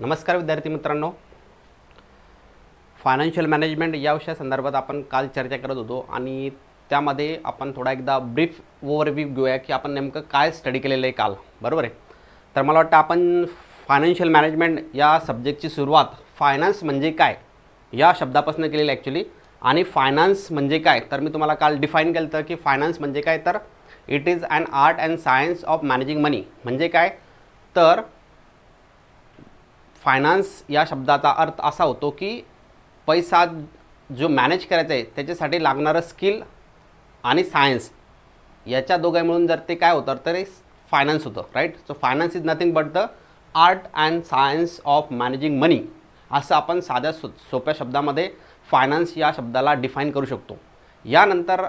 नमस्कार विद्यार्थी मित्रांनो, फायनान्शियल मॅनेजमेंट या विषयासंदर्भात आपण काल चर्चा करत होतो आणि त्यामध्ये आपण थोडा एकदा ब्रीफ ओव्हरव्ह्यू घेऊया की आपण नेमकं काय स्टडी केलेलं आहे काल. बरोबर आहे. तर मला वाटतं आपण फायनान्शियल मॅनेजमेंट या सब्जेक्टची सुरुवात फायनान्स म्हणजे काय या शब्दापासून केलेली ॲक्च्युली. आणि फायनान्स म्हणजे काय तर मी तुम्हाला काल डिफाईन केलं होतं की फायनान्स म्हणजे काय तर it is an art and science of managing money. म्हणजे काय तर फायनान्स या शब्दाचा अर्थ असा होतो की पैसा जो मॅनेज करायचा आहे त्याच्यासाठी लागणारं स्किल आणि सायन्स याच्या दोघा मिळून जर ते काय होतं तर ते फायनान्स होतं. Right. So finance is nothing but the art and science of managing money असं आपण साध्या सोप्या शब्दामध्ये फायनान्स या शब्दाला डिफाईन करू शकतो. यानंतर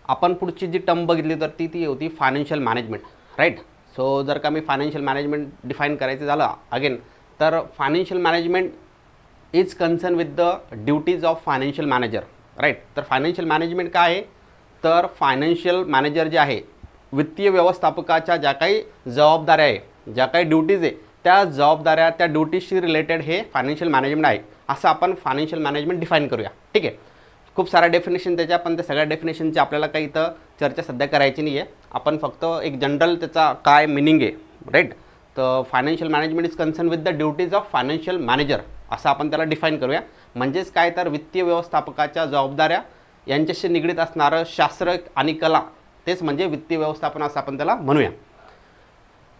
आपण पुढची जी टर्म बघितली तर ती होती फायनान्शियल मॅनेजमेंट. राईट. सो जर का मी फायनान्शियल मॅनेजमेंट डिफाईन करायचं झालं अगेन तर financial management is concern with the duties of financial manager. Right. तर फायनान्शियल मॅनेजमेंट काय आहे तर फायनान्शियल मॅनेजर जे आहे वित्तीय व्यवस्थापकाच्या ज्या काही जबाबदाऱ्या आहे ज्या काही ड्युटीज आहे त्या जबाबदाऱ्या त्या ड्युटीजशी रिलेटेड हे फायनान्शियल मॅनेजमेंट आहे असं आपण फायनान्शियल मॅनेजमेंट डिफाईन करूया. ठीक आहे. खूप साऱ्या डेफिनेशन त्याच्या पण त्या सगळ्या डेफिनेशनची आपल्याला काही इथं चर्चा सध्या करायची नाही आहे. आपण फक्त एक जनरल त्याचा काय मिनिंग आहे. राईट. तर financial management is concern with the duties of financial manager असं आपण त्याला डिफाईन करूया. म्हणजेच काय तर वित्तीय व्यवस्थापकाच्या जबाबदाऱ्या यांच्याशी निगडीत असणारं शास्त्र आणि कला तेच म्हणजे वित्तीय व्यवस्थापन असं आपण त्याला म्हणूया.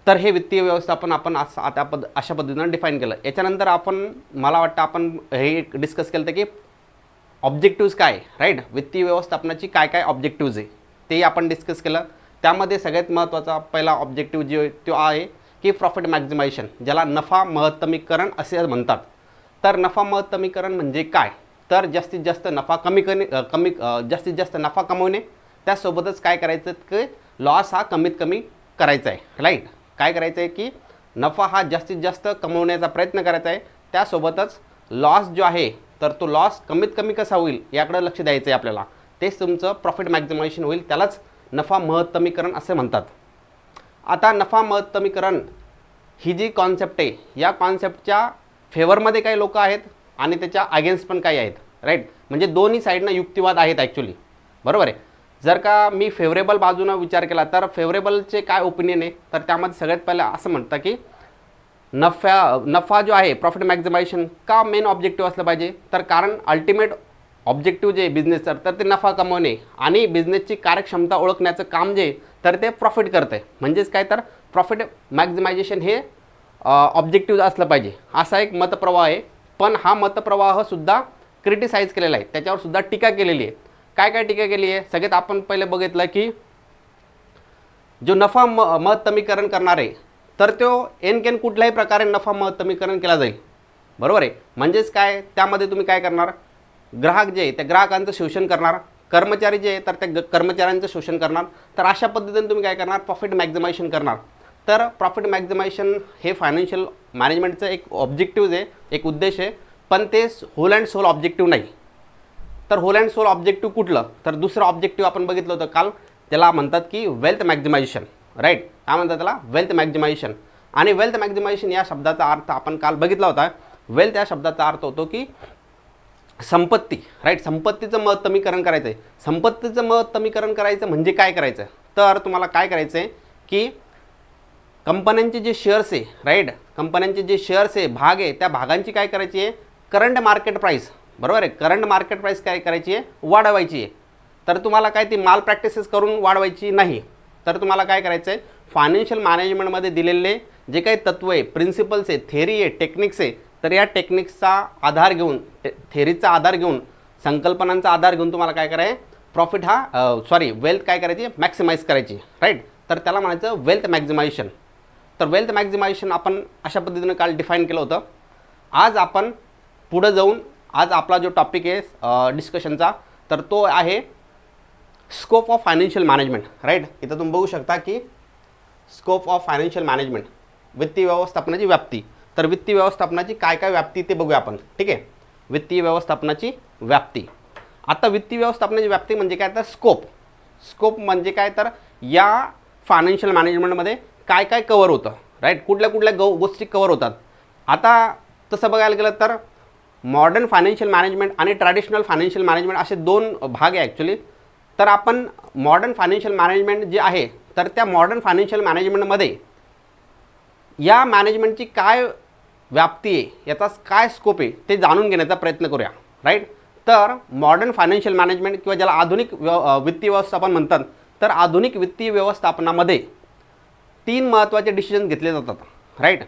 तर हे वित्तीय व्यवस्थापन आपण असं आता अशा पद्धतीनं डिफाईन केलं. याच्यानंतर आपण मला वाटतं आपण हे डिस्कस केलं होतं की ऑब्जेक्टिव्ज काय. राईट. वित्तीय व्यवस्थापनाची काय काय ऑब्जेक्टिव्ज आहे तेही आपण डिस्कस केलं. त्यामध्ये सगळ्यात महत्त्वाचा पहिला ऑब्जेक्टिव्ह जो तो आहे की प्रॉफिट मॅक्झिमायझेशन ज्याला नफा महत्तमीकरण असे म्हणतात. तर नफा महत्तमीकरण म्हणजे काय तर जास्तीत जास्त नफा जास्तीत जास्त नफा कमवणे त्यासोबतच काय करायचं की लॉस हा कमीत कमी करायचा आहे. राईट. काय करायचं आहे की नफा हा जास्तीत जास्त कमवण्याचा प्रयत्न करायचा आहे त्यासोबतच लॉस जो आहे तर तो लॉस कमीत कमी कसा होईल याकडे लक्ष द्यायचं आहे आपल्याला. तेच तुमचं प्रॉफिट मॅक्झिमायझेशन होईल. त्यालाच नफा महत्तमीकरण असे म्हणतात. आता नफा महत्तमीकरण ही जी कॉन्सेप्ट आहे या कॉन्सेप्टच्या फेवरमध्ये काही लोक आहेत आणि त्याच्या अगेन्स्ट पण काही आहेत. राईट. म्हणजे दोन्ही साईडनं युक्तिवाद आहेत ॲक्च्युली. बरोबर आहे. जर का मी फेवरेबल बाजूनं विचार केला तर फेवरेबलचे काय ओपिनियन आहे तर त्यामध्ये सगळ्यात पहिलं असं म्हणतं की नफा जो आहे प्रॉफिट मॅक्झिमायझेशन का मेन ऑब्जेक्टिव्ह असलं पाहिजे तर कारण अल्टिमेट ऑब्जेक्टिव्ह जे आहे बिझनेसचं तर ते नफा कमवणे आणि बिझनेसची कार्यक्षमता ओळखण्याचं काम जे तर ते प्रॉफिट करतं आहे. म्हणजेच काय तर प्रॉफिट मॅक्झिमायझेशन हे ऑब्जेक्टिव्ह असलं पाहिजे असा एक मतप्रवाह आहे. पण हा मतप्रवाहसुद्धा क्रिटिसाइज केलेला आहे. त्याच्यावरसुद्धा टीका केलेली आहे. काय काय टीका केली आहे सगळ्यात आपण पहिले बघितलं की जो नफा महत्तमीकरण करणार आहे तर तो एनकेन कुठल्याही प्रकारे नफा महत्तमीकरण केला जाईल. बरोबर आहे. म्हणजेच काय त्यामध्ये तुम्ही काय करणार ग्राहक जे आहे त्या ग्राहकांचं शोषण करणार कर्मचारी जे आहे तर त्या कर्मचाऱ्यांचं शोषण करणार. तर अशा पद्धतीने तुम्ही काय करणार प्रॉफिट मॅक्झिमायझेशन करणार. तर प्रॉफिट मॅक्झिमायझेशन हे फायनान्शियल मॅनेजमेंटचं एक ऑब्जेक्टिव्ह आहे एक उद्देश आहे. पण ते होल अँड सोल ऑब्जेक्टिव्ह नाही. तर होल अँड सोल ऑब्जेक्टिव्ह कुठलं तर दुसरं ऑब्जेक्टिव्ह आपण बघितलं होतं काल त्याला म्हणतात की वेल्थ मॅक्झिमायझेशन. राईट. काय म्हणतात त्याला वेल्थ मॅक्झिमायझेशन. आणि वेल्थ मॅक्झिमायझेशन या शब्दाचा अर्थ आपण काल बघितला होता. वेल्थ या शब्दाचा अर्थ होतो की संपत्ती. राईट. संपत्तीचं महत्तमीकरण करायचं आहे. संपत्तीचं महत्तमीकरण करायचं म्हणजे काय करायचं तर तुम्हाला काय करायचं आहे की कंपन्यांचे जे शेअर्स आहे राईट कंपन्यांचे जे शेअर्स आहे भाग आहे त्या भागांची काय करायची आहे करंट मार्केट प्राईस. बरोबर आहे. करंट मार्केट प्राईस काय करायची आहे वाढवायची आहे. तर तुम्हाला काय ती माल प्रॅक्टिसेस करून वाढवायची नाही. तर तुम्हाला काय करायचं आहे फायनान्शियल मॅनेजमेंटमध्ये दिलेले जे काही तत्त्व आहे प्रिन्सिपल्स आहे थेरी आहे टेक्निक्स आहे तर या टेक्निक्सचा आधार घेऊन थेरीचा आधार घेऊन संकल्पनांचा आधार घेऊन तुम्हाला काय करायचं प्रॉफिट वेल्थ काय करायची मॅक्सिमाइज करायची. राईट. तर त्याला म्हणायचं वेल्थ मॅक्झिमायझेशन. तर वेल्थ मॅक्झिमायझेशन आपण अशा पद्धतीनं काल डिफाईन केलं होतं. आज आपण पुढं जाऊन आज आपला जो टॉपिक आहे डिस्कशनचा तर तो आहे scope of financial management. Right. इथं तुम्ही बघू शकता की स्कोप ऑफ फायनान्शियल मॅनेजमेंट वित्तीय व्यवस्थापनाची व्याप्ती. तर वित्तीय व्यवस्थापनाची काय काय व्याप्ती ते बघूया आपण. ठीक आहे. वित्तीय व्यवस्थापनाची व्याप्ती. आता वित्तीय व्यवस्थापनाची व्याप्ती म्हणजे काय तर स्कोप म्हणजे काय तर या फायनान्शियल मॅनेजमेंटमध्ये काय काय कव्हर होतं. राईट. कुठल्या कुठल्या गोष्टी कव्हर होतात आता तसं बघायला गेलं तर मॉडर्न फायनान्शियल मॅनेजमेंट आणि ट्रॅडिशनल फायनान्शियल मॅनेजमेंट असे दोन भाग आहे ॲक्च्युली. तर आपण मॉडर्न फायनान्शियल मॅनेजमेंट जे आहे तर त्या मॉडर्न फायनान्शियल मॅनेजमेंटमध्ये या मॅनेजमेंटची काय व्याप्ती आहे, याचा काय स्कोप आहे ते जाणून घेण्याचा प्रयत्न करूया. राईट. तर मॉडर्न फायनान्शियल मॅनेजमेंट किंवा ज्याला आधुनिक वित्तीय व्यवस्थापन म्हणतात, तर आधुनिक वित्तीय व्यवस्थापनामध्ये 3 महत्त्वाचे डिसिजन घेतले जातात. राईट.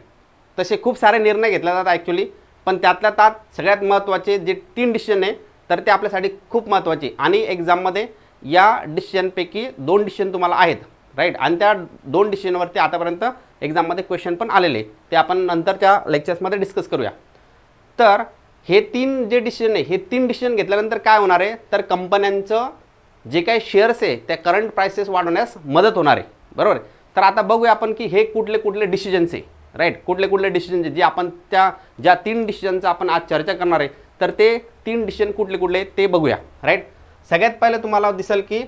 तसे खूप सारे निर्णय घेतले जातात ॲक्च्युली, पण त्यातल्या त्यात सगळ्यात महत्त्वाचे जे 3 डिसिजन आहे तर ते आपल्यासाठी खूप महत्त्वाचे आणि एक्झाममध्ये या डिसिजनपैकी 2 डिसिजन तुम्हाला आहेत. राईट. आणि त्या 2 डिसिजनवरती आतापर्यंत एक्झाममध्ये क्वेश्चन पण आलेले, ते आपण नंतरच्या लेक्चर्समध्ये डिस्कस करूया. तर हे 3 जे डिसिजन आहे, हे 3 डिसिजन घेतल्यानंतर काय होणार आहे, तर कंपन्यांचं जे काही शेअर्स आहे त्या करंट प्राइसेस वाढवण्यास मदत होणार आहे. बरोबर. तर आता बघूया आपण की हे कुठले कुठले डिसिजन्स आहे. राईट. कुठले कुठले डिसिजन जे आपण ज्या 3 डिसिजनचं आपण आज चर्चा करणार आहे तर ते 3 डिसिजन कुठले कुठले ते बघूया. राईट. सगळ्यात पहिलं तुम्हाला दिसेल की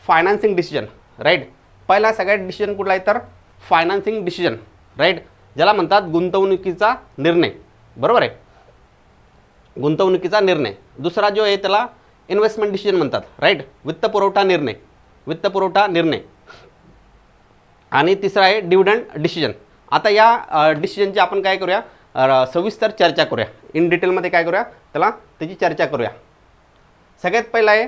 फायनान्सिंग डिसिजन. राईट. पहिला सगळ्यात डिसिजन कुठला आहे तर फायनान्सिंग डिसिजन. राईट. ज्याला म्हणतात गुंतवणुकीचा निर्णय. बरोबर आहे. गुंतवणुकीचा निर्णय. दुसरा जो आहे त्याला इन्व्हेस्टमेंट डिसिजन म्हणतात. राईट. वित्तपुरवठा निर्णय. आणि तिसरा आहे डिव्हिडंड डिसिजन. आता या डिसिजनची आपण काय करूया, सविस्तर चर्चा करूया. इन डिटेलमध्ये काय करूया, त्याची चर्चा करूया. सगळ्यात पहिला आहे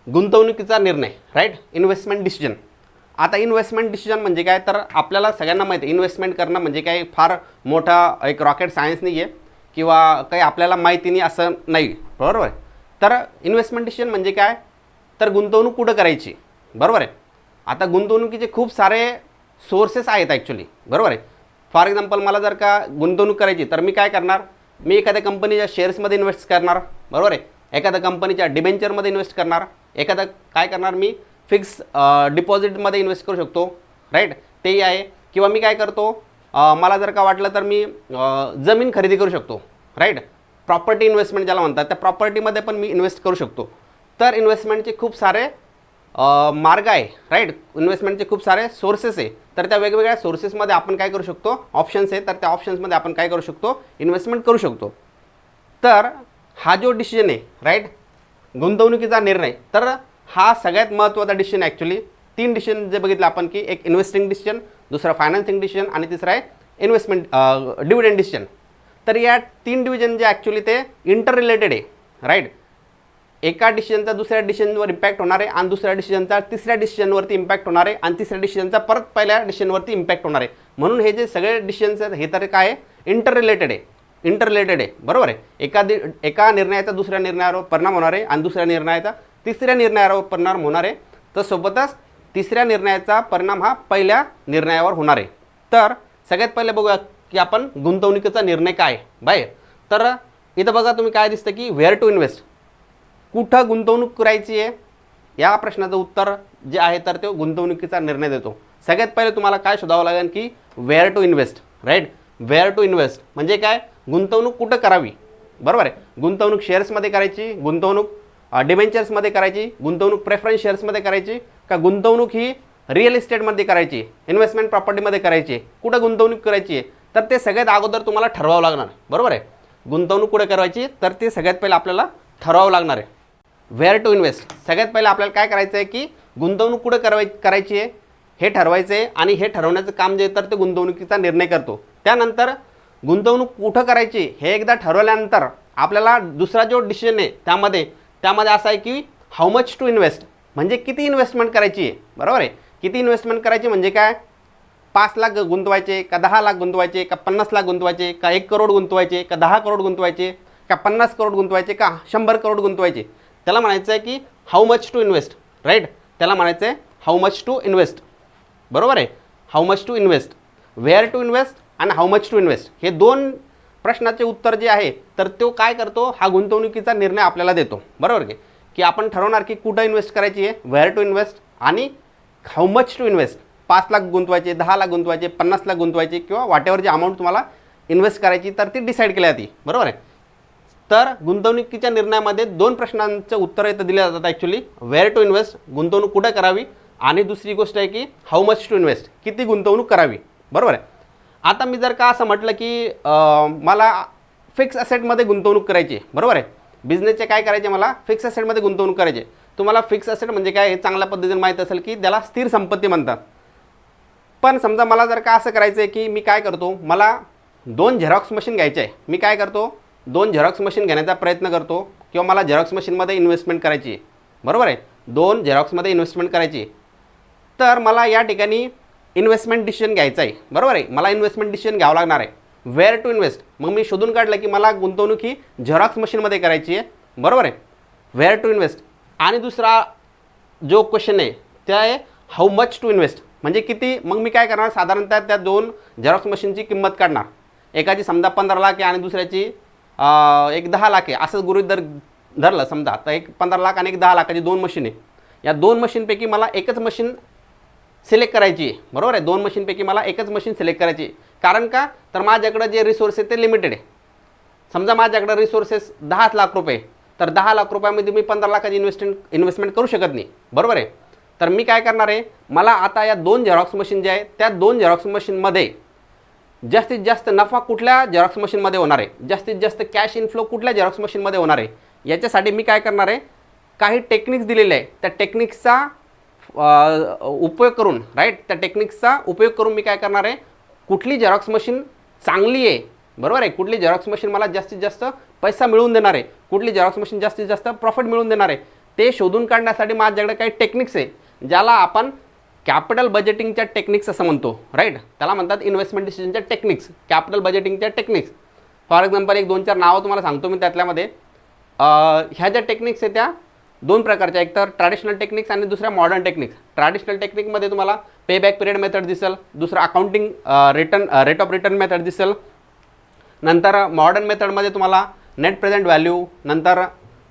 गुंतवणुकीचा निर्णय. राईट. Investment decision. आता इन्व्हेस्टमेंट डिसिजन म्हणजे काय, तर आपल्याला सगळ्यांना माहिती आहे इन्व्हेस्टमेंट करणं म्हणजे काय फार मोठा एक रॉकेट सायन्स नाही आहे किंवा काही आपल्याला माहिती नाही असं नाही. बरोबर आहे. तर इन्व्हेस्टमेंट डिसिजन म्हणजे काय, तर गुंतवणूक कुठं करायची. बरोबर आहे. आता गुंतवणुकीचे खूप सारे सोर्सेस आहेत ॲक्च्युली. बरोबर आहे. फॉर एक्झाम्पल मला जर का गुंतवणूक करायची तर मी काय करणार, मी एखाद्या कंपनीच्या शेअर्समध्ये इन्व्हेस्ट करणार. बरोबर आहे. एखाद्या कंपनीच्या डिबेंचरमध्ये इन्व्हेस्ट करणार. एखादा काय करणार, मी फिक्स डिपॉझिटमध्ये इन्व्हेस्ट करू शकतो. राईट. तेही आहे. किंवा मी काय करतो, मला जर का वाटलं तर मी जमीन खरेदी करू शकतो. राईट. प्रॉपर्टी इन्व्हेस्टमेंट ज्याला म्हणतात त्या प्रॉपर्टीमध्ये पण मी इन्व्हेस्ट करू शकतो. तर इन्व्हेस्टमेंटचे खूप सारे मार्ग आहे. राईट. इन्व्हेस्टमेंटचे खूप सारे सोर्सेस आहे. तर त्या वेगवेगळ्या सोर्सेसमध्ये आपण काय करू शकतो, ऑप्शन्स आहे, तर त्या ऑप्शन्समध्ये आपण काय करू शकतो, इन्व्हेस्टमेंट करू शकतो. तर हा जो डिसिजन आहे, राईट, गुंतवणुकीचा निर्णय, तर हा सगळ्यात महत्त्वाचा डिसिजन ॲक्च्युली. 3 डिसिजन जे बघितलं आपण की एक इन्व्हेस्टिंग डिसिजन, दुसरा फायनान्सिंग डिसिजन आणि तिसरा आहे इन्व्हेस्टमेंट डिव्हिडंड डिसिजन. तर या 3 डिव्हिजन जे ॲक्च्युली ते इंटर रिलेटेड आहे. राईट. एका डिसिजनचा दुसऱ्या डिसिजनवर इम्पॅक्ट होणार आहे आणि दुसऱ्या डिसिजनचा तिसऱ्या डिसिजनवरती इम्पॅक्ट होणार आहे आणि तिसऱ्या डिसिजनचा परत पहिल्या डिसिजनवरती इम्पॅक्ट होणार आहे. म्हणून हे जे सगळे डिसिजन्स आहेत हे तर काय आहे, इंटर रिलेटेड आहे. बरोबर आहे. एका निर्णयाचा दुसऱ्या निर्णयावर परिणाम होणार आहे आणि दुसऱ्या निर्णयाचा तिसऱ्या निर्णयावर परिणाम होणार आहे. तर सोबतच तिसऱ्या निर्णयाचा परिणाम हा पहिल्या निर्णयावर होणार आहे. तर सगळ्यात पहिले बघूया की आपण गुंतवणुकीचा निर्णय काय बाहेर. तर इथं बघा तुम्ही काय दिसतं की वेअर टू इन्व्हेस्ट, कुठं गुंतवणूक करायची आहे या प्रश्नाचं उत्तर जे आहे तर तो गुंतवणुकीचा निर्णय देतो. सगळ्यात पहिले तुम्हाला काय शोधावं लागेल की where to invest. Right. Where to invest म्हणजे काय, गुंतवणूक कुठं करावी. बरोबर आहे. गुंतवणूक शेअर्समध्ये करायची, गुंतवणूक डिबेंचर्समध्ये करायची, गुंतवणूक प्रेफरन्स शेअर्समध्ये करायची, का गुंतवणूक ही रिअल इस्टेटमध्ये करायची, इन्व्हेस्टमेंट प्रॉपर्टीमध्ये करायची, कुठं गुंतवणूक करायची आहे, तर ते सगळ्यात अगोदर तुम्हाला ठरवावं लागणार. बरोबर आहे. गुंतवणूक कुठं करायची तर ते सगळ्यात पहिलं आपल्याला ठरवावं लागणार आहे. वेअर टू इन्व्हेस्ट सगळ्यात पहिलं आपल्याला काय करायचं आहे की गुंतवणूक कुठं करायची आहे हे ठरवायचं आहे आणि हे ठरवण्याचं काम जे तर ते गुंतवणुकीचा निर्णय करतो. त्यानंतर गुंतवणूक कुठं करायची हे एकदा ठरवल्यानंतर आपल्याला दुसरा जो डिसिजन आहे त्यामध्ये असा आहे की हाऊ मच टू इन्व्हेस्ट, म्हणजे किती इन्व्हेस्टमेंट करायची आहे. बरोबर आहे. किती इन्व्हेस्टमेंट करायची म्हणजे काय, 5 लाख गुंतवायचे का 10 लाख गुंतवायचे का 50 लाख गुंतवायचे का 1 करोड गुंतवायचे का 10 करोड गुंतवायचे का 50 करोड गुंतवायचे का 100 करोड गुंतवायचे. त्याला म्हणायचं आहे की how much to invest. Right. त्याला म्हणायचं आहे हाऊ मच टू इन्व्हेस्ट. बरोबर आहे. How much to invest, where to invest आणि हाऊ मच टू इन्व्हेस्ट हे 2 प्रश्नाचे उत्तर जे आहे तर तो काय करतो, हा गुंतवणुकीचा निर्णय आपल्याला देतो. बरोबर की आपण ठरवणार की कुठं इन्व्हेस्ट करायची आहे, वेअर टू इन्व्हेस्ट आणि how much to invest. 5 lakh गुंतवायचे, 10 लाख गुंतवायचे, 50 लाख गुंतवायचे किंवा व्हॉटेवर जी अमाऊंट तुम्हाला इन्व्हेस्ट करायची तर ती डिसाईड केली जाते. बरोबर आहे. तर गुंतवणुकीच्या निर्णयामध्ये 2 प्रश्नांचं उत्तर इथं दिले जातात ॲक्च्युली. वेअर टू इन्व्हेस्ट, गुंतवणूक कुठं करावी, आणि दुसरी गोष्ट आहे की हाऊ मच टू इन्व्हेस्ट, किती गुंतवणूक करावी. बरोबर आहे. आता मी जर का असं म्हटलं की मला फिक्स ॲसेटमध्ये गुंतवणूक करायची आहे, बरोबर आहे, बिझनेसचे काय करायचे, मला फिक्स ॲसेटमध्ये गुंतवणूक करायची. तुम्हाला फिक्स ॲसेट म्हणजे काय हे चांगल्या पद्धतीने माहीत असेल की त्याला स्थिर संपत्ती म्हणतात. पण समजा मला जर का असं करायचं आहे की मी काय करतो, मला 2 झेरॉक्स मशीन घ्यायचे आहे, मी काय करतो 2 झेरॉक्स मशीन घेण्याचा प्रयत्न करतो किंवा मला झेरॉक्स मशीनमध्ये इन्व्हेस्टमेंट करायची आहे, बरोबर आहे, 2 झेरॉक्समध्ये इन्व्हेस्टमेंट करायची. तर मला या ठिकाणी इन्व्हेस्टमेंट डिसिजन घ्यायचा आहे, बरोबर आहे, मला इन्व्हेस्टमेंट डिसिजन घ्यावं लागणार आहे, वेअर टू इन्व्हेस्ट. मग मी शोधून काढलं की मला गुंतवणूक ही झेरॉक्स मशीनमध्ये करायची आहे, बरोबर आहे, वेअर टू इन्व्हेस्ट. आणि दुसरा जो क्वेश्चन आहे त्या आहे हाऊ मच टू इन्व्हेस्ट, म्हणजे किती. मग मी काय करणार, साधारणतः त्या 2 झेरॉक्स मशीनची किंमत काढणार, एकाची समजा 15 लाख आहे आणि दुसऱ्याची एक 10 लाख आहे, असं गृहीत धरलं समजा. तर एक 15 लाख आणि एक 10 लाखाची 2 मशीन आहे. या 2 मशीनपैकी मला एकच मशीन सिलेक्ट करायची आहे, बरोबर आहे, 2 मशीनपैकी मला एकच मशीन सिलेक्ट करायची आहे. कारण का, तर माझ्याकडं जे रिसोर्स आहे ते लिमिटेड आहे. समजा माझ्याकडं रिसोर्सेस 10 लाख रुपये, तर 10 लाख रुपयामध्ये मी 15 लाखाची इन्व्हेस्टमेंट करू शकत नाही, बरोबर आहे. तर मी काय करणार आहे, मला आता या 2 झेरॉक्स मशीन जे आहे त्या 2 झेरॉक्स मशीनमध्ये जास्तीत जास्त नफा कुठल्या झेरॉक्स मशीनमध्ये होणार आहे, जास्तीत जास्त कॅश इनफ्लो कुठल्या झेरॉक्स मशीनमध्ये होणार आहे, याच्यासाठी मी काय करणार आहे, काही टेक्निक्स दिलेले आहे, त्या टेक्निक्सचा उपयोग करून, राईट, त्या टेक्निक्सचा उपयोग करून मी काय करणार आहे, कुठली झेरॉक्स मशीन चांगली आहे, बरोबर आहे, कुठली झेरॉक्स मशीन मला जास्तीत जास्त पैसा मिळवून देणार आहे, कुठली झेरॉक्स मशीन जास्तीत जास्त प्रॉफिट मिळवून देणार आहे, ते शोधून काढण्यासाठी माझ्याकडे काही टेक्निक्स आहे, ज्याला आपण कॅपिटल बजेटिंगच्या टेक्निक्स असं म्हणतो, राईट. त्याला म्हणतात इन्व्हेस्टमेंट डिसिजनच्या टेक्निक्स, कॅपिटल बजेटिंगच्या टेक्निक्स. फॉर एक्झाम्पल 1-2-4 नावं तुम्हाला सांगतो मी त्यातल्यामध्ये. ह्या ज्या टेक्निक्स आहेत त्या 2 प्रकारच्या, एक तर ट्रॅडिशनल टेक्निक्स आणि दुसऱ्या मॉडर्न टेक्निक्स. ट्रॅडिशनल टेक्निकमध्ये तुम्हाला पे बॅक पिरियड मेथड दिसेल, दुसरं accounting rate of return method दिसेल, नंतर मॉडर्न मेथडमध्ये तुम्हाला नेट प्रेझेंट व्हॅल्यू, नंतर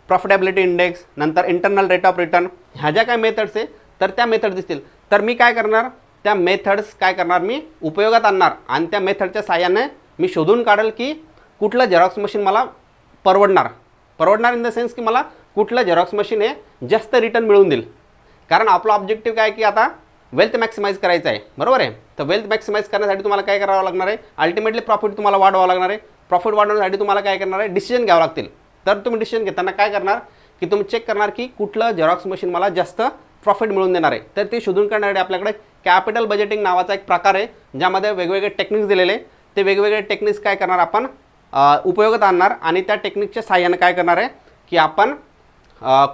प्रॉफिटेबिलिटी इंडेक्स, नंतर इंटरनल रेट ऑफ रिटर्न, ह्या ज्या काय मेथड्स आहे तर त्या मेथड दिसतील. तर मी काय करणार, त्या मेथड्स काय करणार, मी उपयोगात आणणार आणि त्या मेथडच्या साहाय्याने मी शोधून काढेल की कुठलं झेरॉक्स मशीन मला परवडणार इन द सेन्स की मला कुठलं झेरॉक्स मशीन हे जास्त रिटर्न मिळवून देईल. कारण आपला ऑब्जेक्टिव्ह काय की आता वेल्थ मॅक्सिमाइज करायचं आहे, बरोबर आहे. तर वेल्थ मॅक्सिमाइज करण्यासाठी तुम्हाला काय करावं लागणार आहे, अल्टिमेटली प्रॉफिट तुम्हाला वाढवावं लागणार आहे. प्रॉफिट वाढवण्यासाठी तुम्हाला काय करणार आहे, डिसिजन घ्यावं लागतील. तर तुम्ही डिसिजन घेताना काय करणार की तुम्ही चेक करणार की कुठलं झेरॉक्स मशीन मला जास्त प्रॉफिट मिळवून देणार आहे. तर ते शोधून काढण्यासाठी आपल्याकडे कॅपिटल बजेटिंग नावाचा एक प्रकार आहे, ज्यामध्ये वेगवेगळे टेक्निक्स दिलेले. ते वेगवेगळे टेक्निक्स काय करणार आपण उपयोगात आणणार आणि त्या टेक्निकच्या साहाय्याने काय करणार आहे की आपण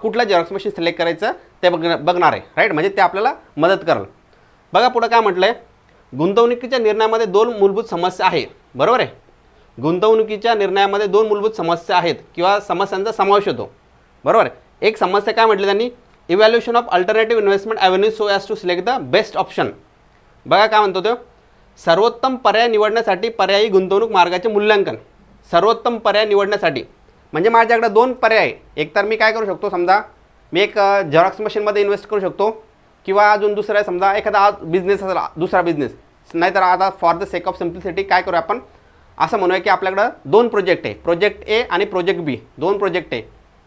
कुठलं झेरॉक्स मशीन सिलेक्ट करायचं ते बघणार आहे, राईट. म्हणजे ते आपल्याला मदत करेल. बघा पुढं काय म्हटलं आहे, गुंतवणुकीच्या निर्णयामध्ये 2 मूलभूत समस्या आहे, बरोबर आहे. गुंतवणुकीच्या निर्णयामध्ये 2 मूलभूत समस्या आहेत किंवा समस्यांचा समावेश होतो, बरोबर आहे. एक समस्या काय म्हटली त्यांनी, evaluation of alternative investment avenues so as to select the best option. बघा काय म्हणतो तो, सर्वोत्तम पर्याय निवडण्यासाठी पर्यायी गुंतवणूक मार्गाचे मूल्यांकन. सर्वोत्तम पर्याय निवडण्यासाठी म्हणजे माझ्याकडे 2 पर्याय आहे. एक तर मी काय करू शकतो, समजा मी एक झेरॉक्स मशीनमध्ये इन्व्हेस्ट करू शकतो किंवा अजून दुसरा समजा एखादा बिझनेस असेल, दुसरा बिझनेस. नाहीतर आता for the sake of simplicity काय करू आपण, असं म्हणूया की आपल्याकडं 2 प्रोजेक्ट आहे, प्रोजेक्ट ए आणि प्रोजेक्ट बी, 2 प्रोजेक्ट आहे,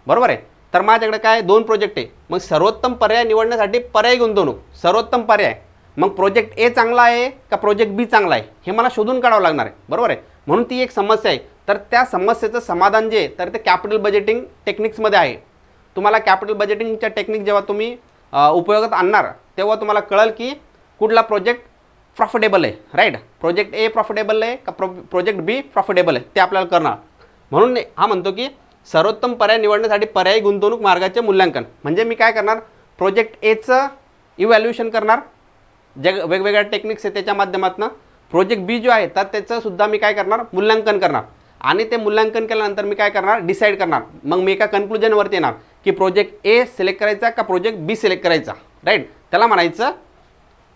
बरोबर आहे. तर माझ्याकडे काय 2 प्रोजेक्ट आहे. मग सर्वोत्तम पर्याय निवडण्यासाठी पर्यायी गुंतवणूक, सर्वोत्तम पर्याय, मग प्रोजेक्ट ए चांगला आहे का प्रोजेक्ट बी चांगला आहे हे मला शोधून काढावं लागणार आहे, बरोबर आहे. म्हणून ती एक समस्या आहे. तर त्या समस्येचं समाधान जे आहे तर ते कॅपिटल बजेटिंग टेक्निक्समध्ये आहे. तुम्हाला कॅपिटल बजेटिंगच्या टेक्निक जेव्हा तुम्ही उपयोगात आणणार तेव्हा तुम्हाला कळेल की कुठला प्रोजेक्ट प्रॉफिटेबल आहे, राईट. प्रोजेक्ट ए प्रॉफिटेबल आहे का प्रोजेक्ट बी प्रॉफिटेबल आहे ते आपल्याला करणार. म्हणून हा म्हणतो की सर्वोत्तम पर्याय निवडण्यासाठी पर्यायी गुंतवणूक मार्गाचे मूल्यांकन. म्हणजे मी काय करणार, प्रोजेक्ट एचं इव्हॅल्युएशन करणार, वेगवेगळ्या टेक्निक्स आहे त्याच्या माध्यमातून. प्रोजेक्ट बी जो आहे तर त्याचंसुद्धा मी काय करणार, मूल्यांकन करणार. आणि ते मूल्यांकन केल्यानंतर मी काय करणार, डिसाईड करणार. मग मी एका कन्क्लुजनवरती येणार की प्रोजेक्ट ए सिलेक्ट करायचा का प्रोजेक्ट बी सिलेक्ट करायचा, राईट. त्याला म्हणायचं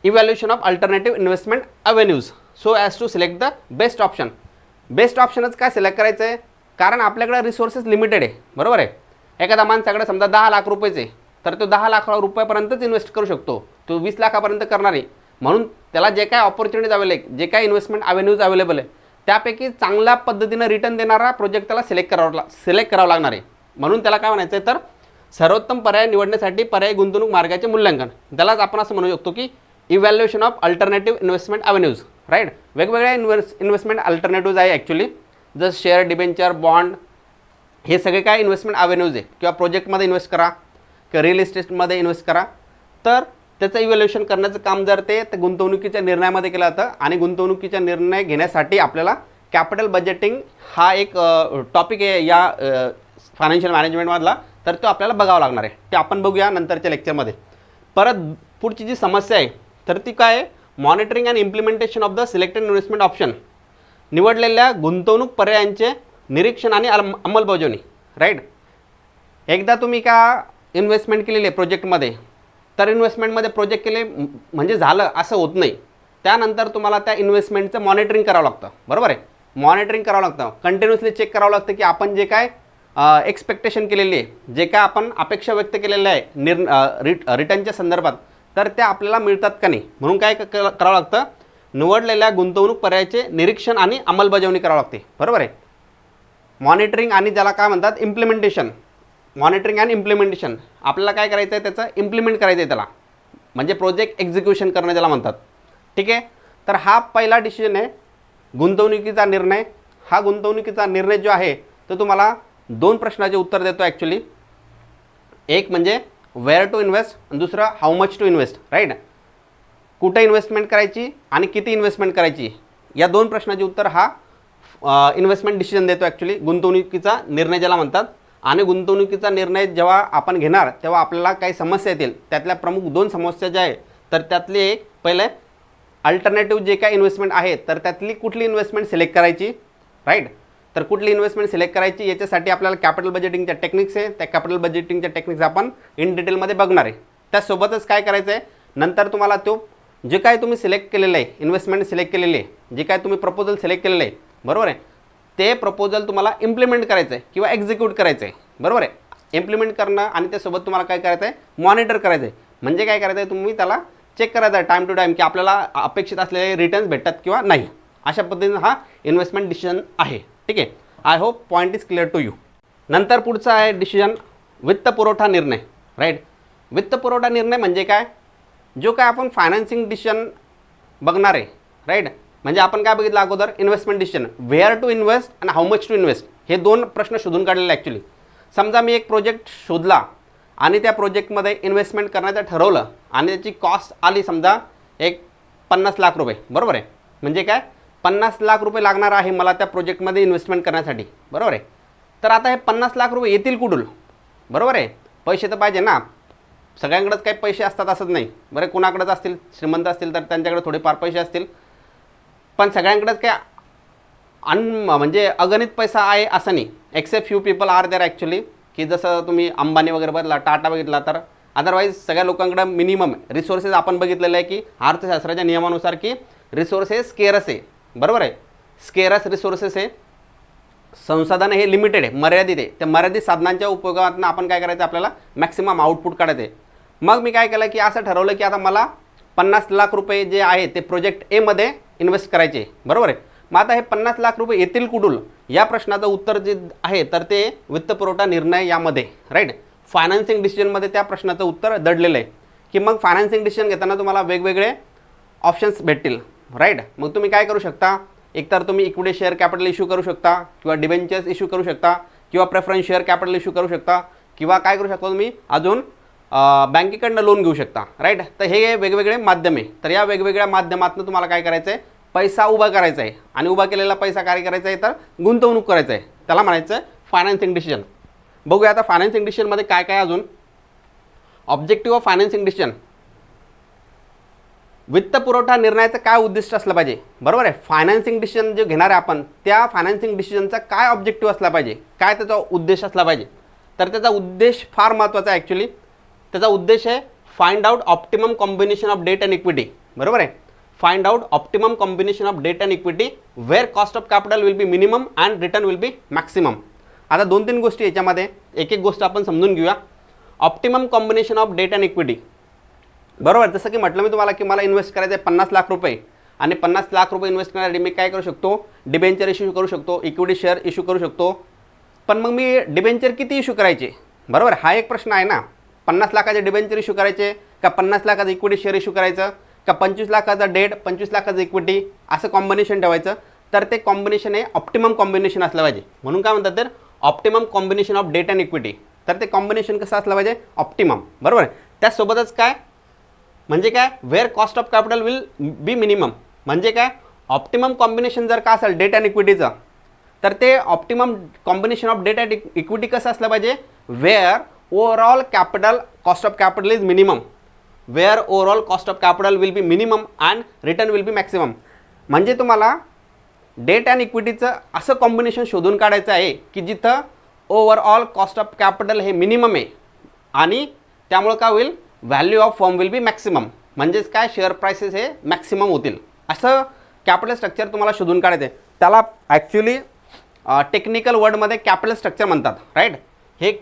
evaluation of alternative investment avenues so as to select the best option. Best ऑप्शनच काय सिलेक्ट करायचं आहे, कारण आपल्याकडे रिसोर्सेस लिमिटेड आहे, बरोबर आहे. एखादा माणसाकडे समजा 10 लाख रुपयेचे तर तो 10 लाख रुपयापर्यंतच इन्व्हेस्ट करू शकतो, तो 20 लाखापर्यंत करणार आहे. म्हणून त्याला जे काय ऑपॉर्च्युनिटीज अवेलेबल, जे काय इन्व्हेस्टमेंट अव्हेन्यूज अवेलेबल आहे त्यापैकी चांगल्या पद्धतीनं रिटर्न देणारा प्रोजेक्ट त्याला सिलेक्ट करावं लागणार आहे. म्हणून त्याला काय म्हणायचं आहे, तर सर्वोत्तम पर्याय निवडण्यासाठी पर्यायी गुंतवणूक मार्गाचे मूल्यांकन. त्यालाच आपण असं म्हणू शकतो की evaluation of alternative investment avenues. Right. वेगवेगळ्या इन्व्हेस्टमेंट अल्टरनेटिव्ज आहे ॲक्च्युली, जसं शेअर, डिबेंचर, बॉन्ड, हे सगळे काय इन्व्हेस्टमेंट अवेन्यूज आहे. किंवा प्रोजेक्टमध्ये इन्व्हेस्ट करा किंवा रिअल इस्टेटमध्ये इन्व्हेस्ट करा, तर त्याचं इव्हॅल्युएशन करण्याचं काम जर ते गुंतवणुकीच्या निर्णयामध्ये केलं जातं. आणि गुंतवणुकीचा निर्णय घेण्यासाठी आपल्याला कॅपिटल बजेटिंग हा एक टॉपिक आहे या फायनान्शियल मॅनेजमेंटमधला, तर तो आपल्याला बघावा लागणार आहे. ते आपण बघूया नंतरच्या लेक्चरमध्ये. परत पुढची जी समस्या आहे तर ती काय आहे, monitoring and implementation of the selected investment option, निवडलेल्या गुंतवणूक पर्यायांचे निरीक्षण आणि अंमलबजावणी. राईट. एकदा तुम्ही का इन्व्हेस्टमेंट केलेली आहे प्रोजेक्टमध्ये, तर इन्व्हेस्टमेंटमध्ये प्रोजेक्ट केले म्हणजे झालं असं होत नाही. त्यानंतर तुम्हाला त्या इन्व्हेस्टमेंटचं मॉनिटरिंग करावं लागतं. बरोबर आहे. मॉनिटरिंग करावं लागतं, कंटिन्युअसली चेक करावं लागतं की आपण जे काय एक्सपेक्टेशन केलेली आहे, जे काय आपण अपेक्षा व्यक्त केलेल्या आहे रिटर्नच्या संदर्भात, तर त्या आपल्याला मिळतात का नाही. म्हणून काय करावं लागतं, निवडलेल्या गुंतवणूक पर्यायाचे निरीक्षण आणि अंमलबजावणी करावं लागते. बरोबर आहे. मॉनिटरिंग आणि ज्याला काय म्हणतात इम्प्लिमेंटेशन, मॉनिटरिंग अँड इम्प्लिमेंटेशन, आपल्याला काय करायचं आहे त्याचं इम्प्लिमेंट करायचं आहे त्याला, म्हणजे प्रोजेक्ट एक्झिक्युशन करणं ज्याला म्हणतात. ठीक आहे. तर हा पहिला डिसिजन आहे गुंतवणुकीचा निर्णय. हा गुंतवणुकीचा निर्णय जो आहे तो तुम्हाला दोन प्रश्नाचे उत्तर देतो ॲक्च्युली. एक म्हणजे वेअर टू इन्व्हेस्ट आणि दुसरं how much to invest. Right. कुठे इन्व्हेस्टमेंट करायची आणि किती इन्व्हेस्टमेंट करायची, या दोन प्रश्नाचे उत्तर हा इन्व्हेस्टमेंट डिसिजन देतो ॲक्च्युली, गुंतवणुकीचा निर्णय ज्याला म्हणतात. आणि गुंतवणुकीचा निर्णय जेव्हा आपण घेणार तेव्हा आपल्याला काही समस्या येतील. त्यातल्या प्रमुख दोन समस्या ज्या आहे, तर त्यातली एक पहिले अल्टरनेटिव्ह जे काय इन्व्हेस्टमेंट आहे, तर त्यातली कुठली इन्व्हेस्टमेंट सिलेक्ट करायची. राईट. तर कुठली इन्व्हेस्टमेंट सिलेक्ट करायची याच्यासाठी आपल्याला कॅपिटल बजेटिंगच्या टेक्निक्स आहे, त्या कॅपिटल बजेटिंगच्या टेक्निक्स आपण इन डिटेलमध्ये बघणार आहे. त्यासोबतच काय करायचं आहे, नंतर तुम्हाला तो जे काय तुम्ही सिलेक्ट केलेलं आहे, इन्व्हेस्टमेंट सिलेक्ट केलेली आहे, जे काय तुम्ही प्रपोजल सिलेक्ट केलेलं आहे, बरोबर आहे, ते प्रपोजल तुम्हाला इम्प्लिमेंट करायचं आहे किंवा एक्झिक्यूट करायचं आहे. बरोबर आहे. इम्प्लिमेंट करणं आणि त्यासोबत तुम्हाला काय करायचं आहे, मॉनिटर करायचं आहे. म्हणजे काय करायचं आहे, तुम्ही त्याला चेक करायचं आहे टाईम टू टाईम की आपल्याला अपेक्षित असलेले रिटर्न्स भेटतात किंवा नाही. अशा पद्धतीने हा इन्व्हेस्टमेंट डिसिजन आहे. ठीक आहे. I hope point is clear to you. नंतर पुढचा आहे डिसिजन वित्तपुरवठा निर्णय. राईट. वित्तपुरवठा निर्णय म्हणजे काय, जो काय आपण फायनान्सिंग डिसिजन बघणार आहे. राईट. म्हणजे आपण काय बघितलं अगोदर, investment decision, where to invest आणि हाऊ मच टू इन्व्हेस्ट, हे दोन प्रश्न शोधून काढलेले ॲक्च्युली. समजा मी एक प्रोजेक्ट शोधला आणि त्या प्रोजेक्टमध्ये इन्व्हेस्टमेंट करण्याचं ठरवलं आणि त्याची कॉस्ट आली समजा एक 50 लाख रुपये. बरोबर आहे. म्हणजे काय 50 लाख रुपये लागणार आहे मला त्या प्रोजेक्टमध्ये इन्व्हेस्टमेंट करण्यासाठी. बरोबर आहे. तर आता हे 50 लाख रुपये येतील कुठून. बरोबर आहे. पैसे तर पाहिजे ना. सगळ्यांकडेच काही पैसे असतात असंच नाही. बरं, कोणाकडेच असतील, श्रीमंत असतील तर त्यांच्याकडे थोडेफार पैसे असतील, पण सगळ्यांकडेच काय म्हणजे अगणित पैसा आहे असं नाही. Except few people are there actually, की जसं तुम्ही अंबानी वगैरे बघितला, टाटा बघितला, तर अदरवाईज सगळ्या लोकांकडे मिनिमम रिसोर्सेस आपण बघितलेलं आहे की अर्थशास्त्राच्या नियमानुसार की रिसोर्सेस स्केअरस आहे. बरोबर आहे. स्केअरस रिसोर्सेस आहे, संसाधन हे लिमिटेड आहे, मर्यादित आहे. त्या मर्यादित साधनांच्या उपयोगातून आपण काय करायचं, आपल्याला मॅक्सिमम आउटपुट काढायचं आहे. मग मी काय केलं की असं ठरवलं की आता मला 50 लाख रुपये जे आहे ते प्रोजेक्ट एमध्ये इन्व्हेस्ट करायचे. बरोबर आहे. मग आता हे 50 लाख रुपये येतील कुठून, या प्रश्नाचं उत्तर जे आहे तर ते वित्तपुरवठा निर्णय यामध्ये. राईट. फायनान्सिंग डिसिजनमध्ये त्या प्रश्नाचं उत्तर दडलेलं आहे की मग फायनान्सिंग डिसिजन घेताना तुम्हाला वेगवेगळे ऑप्शन्स भेटतील. राईट. मग तुम्ही काय करू शकता, एकतर तुम्ही इक्विटी शेअर कॅपिटल इश्यू करू शकता किंवा डिबेंचर्स इश्यू करू शकता किंवा प्रेफरन्स शेअर कॅपिटल इश्यू करू शकता किंवा काय करू शकता तुम्ही अजून बँकेकडनं लोन घेऊ शकता. राईट. तर हे वेगवेगळे माध्यम आहे. तर या वेगवेगळ्या माध्यमातून तुम्हाला काय करायचं आहे, पैसा उभा करायचा आहे. आणि उभा केलेला पैसा काय करायचा आहे, तर गुंतवणूक करायचं आहे. त्याला म्हणायचं आहे फायनान्सिंग डिसिजन. बघूया आता फायनान्सिंग डिसिजनमध्ये काय काय अजून. ऑब्जेक्टिव्ह ऑफ फायनान्सिंग डिसिजन, वित्तपुरवठा निर्णयाचं काय उद्दिष्ट असलं पाहिजे. बरोबर आहे. फायनान्सिंग डिसिजन जे घेणार आहे आपण, त्या फायनान्सिंग डिसिजनचा काय ऑब्जेक्टिव्ह असला पाहिजे, काय त्याचा उद्देश असला पाहिजे. तर त्याचा उद्देश फार महत्त्वाचा आहे ॲक्च्युली. त्याचा उद्देश आहे find out optimum combination of debt and equity. बरोबर आहे. Find out optimum combination of debt and equity where cost of capital will be minimum and return will be maximum. आता 2-3 गोष्टी याच्यामध्ये, एक एक गोष्ट आपण समजून घेऊया. Optimum combination of debt and equity. बरोबर. जसं की म्हटलं मी तुम्हाला की मला इन्व्हेस्ट करायचं आहे 50 लाख रुपये आणि 50 लाख रुपये इन्व्हेस्ट करण्यासाठी मी काय करू शकतो, डिबेंचर इश्यू करू शकतो, इक्विटी शेअर इश्यू करू शकतो. पण मग मी डिबेंचर किती इश्यू करायचे. बरोबर. हा एक प्रश्न आहे ना. 50 लाखाचे डिबेंचर इश्यू करायचे का 50 लाखाचं इक्विटी शेअर इश्यू करायचं का 25 लाखाचा डेट 25 लाखाचं इक्विटी असं कॉम्बिनेशन ठेवायचं, तर ते कॉम्बिनेशन हे ऑप्टिमम कॉम्बिनेशन असलं पाहिजे. म्हणून काय म्हणतात तर optimum combination of debt and equity. तर ते कॉम्बिनेशन कसं असलं पाहिजे, ऑप्टिमम. बरोबर आहे. त्यासोबतच काय म्हणजे काय, where cost of capital will be minimum. म्हणजे काय, ऑप्टिमम कॉम्बिनेशन जर का असेल डेट अँड इक्विटीचं, तर ते optimum combination of debt and equity कसं असलं पाहिजे, where overall capital cost of capital is minimum, where overall cost of capital will be minimum and return will be maximum. म्हणजे तुम्हाला डेट अँड इक्विटीचं असं combination शोधून काढायचं आहे की जिथं ओव्हरऑल कॉस्ट ऑफ कॅपिटल हे मिनिमम आहे आणि त्यामुळं काय होईल, value of firm will be maximum. म्हणजेच काय, शेअर प्राइसेस हे मॅक्सिमम होतील. असं कॅपिटल स्ट्रक्चर तुम्हाला शोधून काढायचं आहे. त्याला ॲक्च्युली टेक्निकल वर्डमध्ये कॅपिटल स्ट्रक्चर म्हणतात. राईट. हे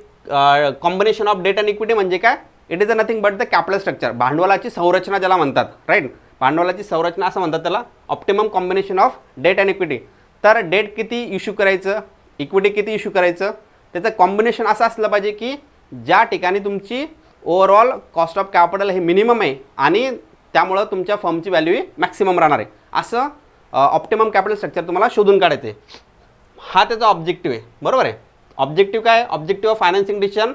combination of debt and equity म्हणजे काय, it is a nothing but the capital structure. भांडवलाची संरचना ज्याला म्हणतात. राईट. भांडवलाची संरचना असं म्हणतात त्याला, optimum combination of debt and equity. तर डेट किती इश्यू करायचं, इक्विटी किती इश्यू करायचं, त्याचं कॉम्बिनेशन असं असलं पाहिजे की ज्या ठिकाणी तुमची ओव्हरऑल कॉस्ट ऑफ कॅपिटल हे मिनिमम आहे आणि त्यामुळं तुमच्या फर्मची व्हॅल्यू ही मॅक्सिमम राहणार आहे. असं ऑप्टिमम कॅपिटल स्ट्रक्चर तुम्हाला शोधून काढायचं आहे. हा त्याचा ऑब्जेक्टिव्ह आहे. बरोबर आहे. ऑब्जेक्टिव्ह काय, objective of financing decision,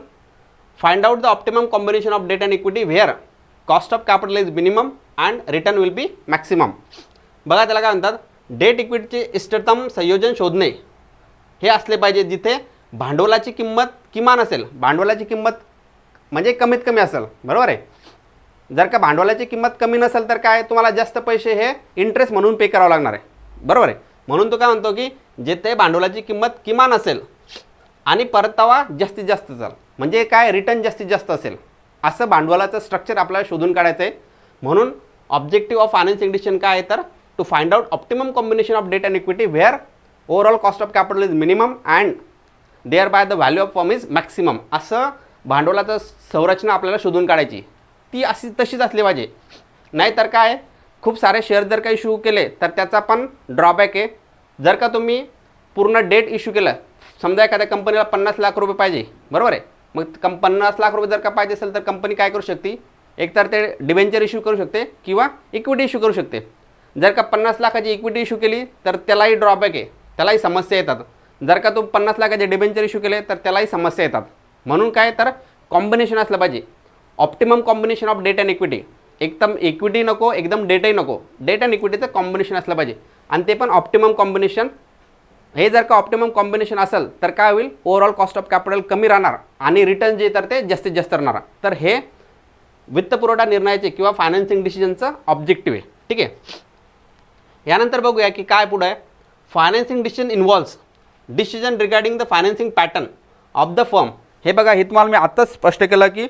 find out the optimum combination of debt and equity where cost of capital is minimum and return will be maximum. बघा त्याला काय म्हणतात, डेट इक्विटीचे इष्टतम संयोजन शोधणे हे असले पाहिजे जिथे भांडवलाची किंमत किमान असेल. भांडवलाची किंमत म्हणजे कमीत कमी असेल. बरोबर आहे. जर का भांडवलाची किंमत कमी नसेल तर काय, तुम्हाला जास्त पैसे हे इंटरेस्ट म्हणून पे करावं लागणार आहे. बरोबर आहे. म्हणून तो काय म्हणतो की जिथे भांडवलाची किंमत किमान असेल आणि परतावा जास्तीत जास्त असेल, म्हणजे काय, रिटर्न जास्तीत जास्त असेल, असं भांडवलाचं स्ट्रक्चर आपल्याला शोधून काढायचं आहे. म्हणून ऑब्जेक्टिव्ह ऑफ फायनान्सिंग डिसिजन काय आहे तर to find out optimum combination of debt and equity where overall cost of capital is minimum and thereby the value of firm is maximum. असं भांडवलाचं संरचना आपल्याला शोधून काढायची, ती अशी तशीच असली पाहिजे. नाहीतर काय, खूप सारे शेअर जर का इश्यू केले तर त्याचा पण ड्रॉबॅक आहे. जर का तुम्ही पूर्ण डेट इश्यू केलं, समजा एखाद्या कंपनीला 50 लाख रुपये पाहिजे. बरोबर आहे. मग 50 लाख रुपये जर का पाहिजे असेल तर कंपनी काय करू शकते, एकतर ते डिबेंचर इश्यू करू शकते किंवा इक्विटी इश्यू करू शकते. जर का 50 लाखाची इक्विटी इश्यू केली तर त्यालाही ड्रॉबॅक आहे, त्यालाही समस्या येतात. जर का तो 50 लाखाचे डिबेंचर इश्यू केले तर त्यालाही समस्या येतात. म्हणून काय तर कॉम्बिनेशन असलं पाहिजे, optimum combination of debt and equity. एकदम इक्विटी नको, एकदम डेटही नको, डेट अँड इक्विटीचं कॉम्बिनेशन असलं पाहिजे आणि ते पण ऑप्टिमम कॉम्बिनेशन. हे जर का ऑप्टिमम कॉम्बिनेशन असेल तर काय होईल, ओव्हरऑल कॉस्ट ऑफ कॅपिटल कमी राहणार आणि रिटर्न जे तर ते जास्तीत जास्त राहणार. तर हे वित्तपुरवठा निर्णयाचे किंवा फायनान्सिंग डिसिजनचं ऑब्जेक्टिव्ह आहे. ठीक आहे. यानंतर बघूया की काय पुढे आहे. Financing decision involves decision regarding the financing pattern of the firm. हे बघा, हे तुम्हाला मी आत्ताच स्पष्ट केलं की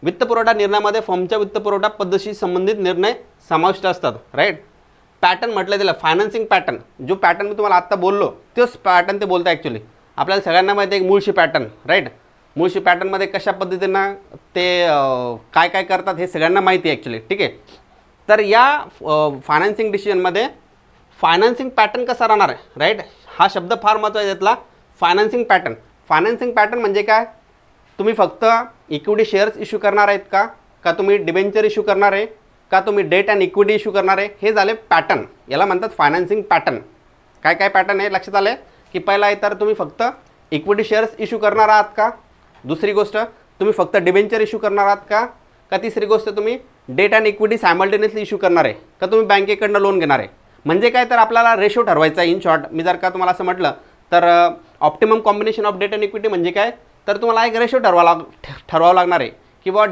वित्तपुरवठा निर्णयामध्ये फर्मच्या वित्तपुरवठा पद्धतीशी संबंधित निर्णय समाविष्ट असतात. राईट. पॅटर्न म्हटलं त्याला, फायनान्सिंग पॅटर्न. जो पॅटर्न मी तुम्हाला आत्ता बोललो तोच पॅटर्न ते बोलतं ॲक्च्युली. आपल्याला सगळ्यांना माहिती आहे एक मूळशी पॅटर्न. राईट. मूळशी पॅटर्नमध्ये कशा पद्धतीनं ते काय काय करतात हे सगळ्यांना माहिती आहे ॲक्च्युली. ठीक आहे. तर या फायनान्सिंग डिसिजनमध्ये फायनान्सिंग पॅटर्न कसा राहणार आहे. राईट. हा शब्द फार महत्त्वाचा आहे त्यातला, फायनान्सिंग पॅटर्न. फायनान्सिंग पॅटर्न म्हणजे काय, तुम्ही फक्त इक्विटी शेअर्स इश्यू करणार आहेत का तुम्ही डिबेंचर इश्यू करणार आहे, का तुम्ही डेट अँड इक्विटी इश्यू करणार आहे, हे झाले पॅटर्न. याला म्हणतात फायनान्सिंग पॅटर्न. काय काय पॅटर्न आहे लक्षात आलं की पहिला आहे तर तुम्ही फक्त इक्विटी शेअर्स इश्यू करणार आहात का, दुसरी गोष्ट तुम्ही फक्त डिबेंचर इश्यू करणार आहात का तिसरी गोष्ट तुम्ही debt and equity simultaneously issue करणार आहे का तुम्ही बँकेकडनं लोन घेणार आहे. म्हणजे काय तर आपल्याला रेशो ठरवायचा आहे. इन शॉर्ट मी जर का तुम्हाला असं म्हटलं तर optimum combination of debt and equity म्हणजे काय, तर तुम्हाला एक रेशो ठरवावं लागणार आहे की बाबा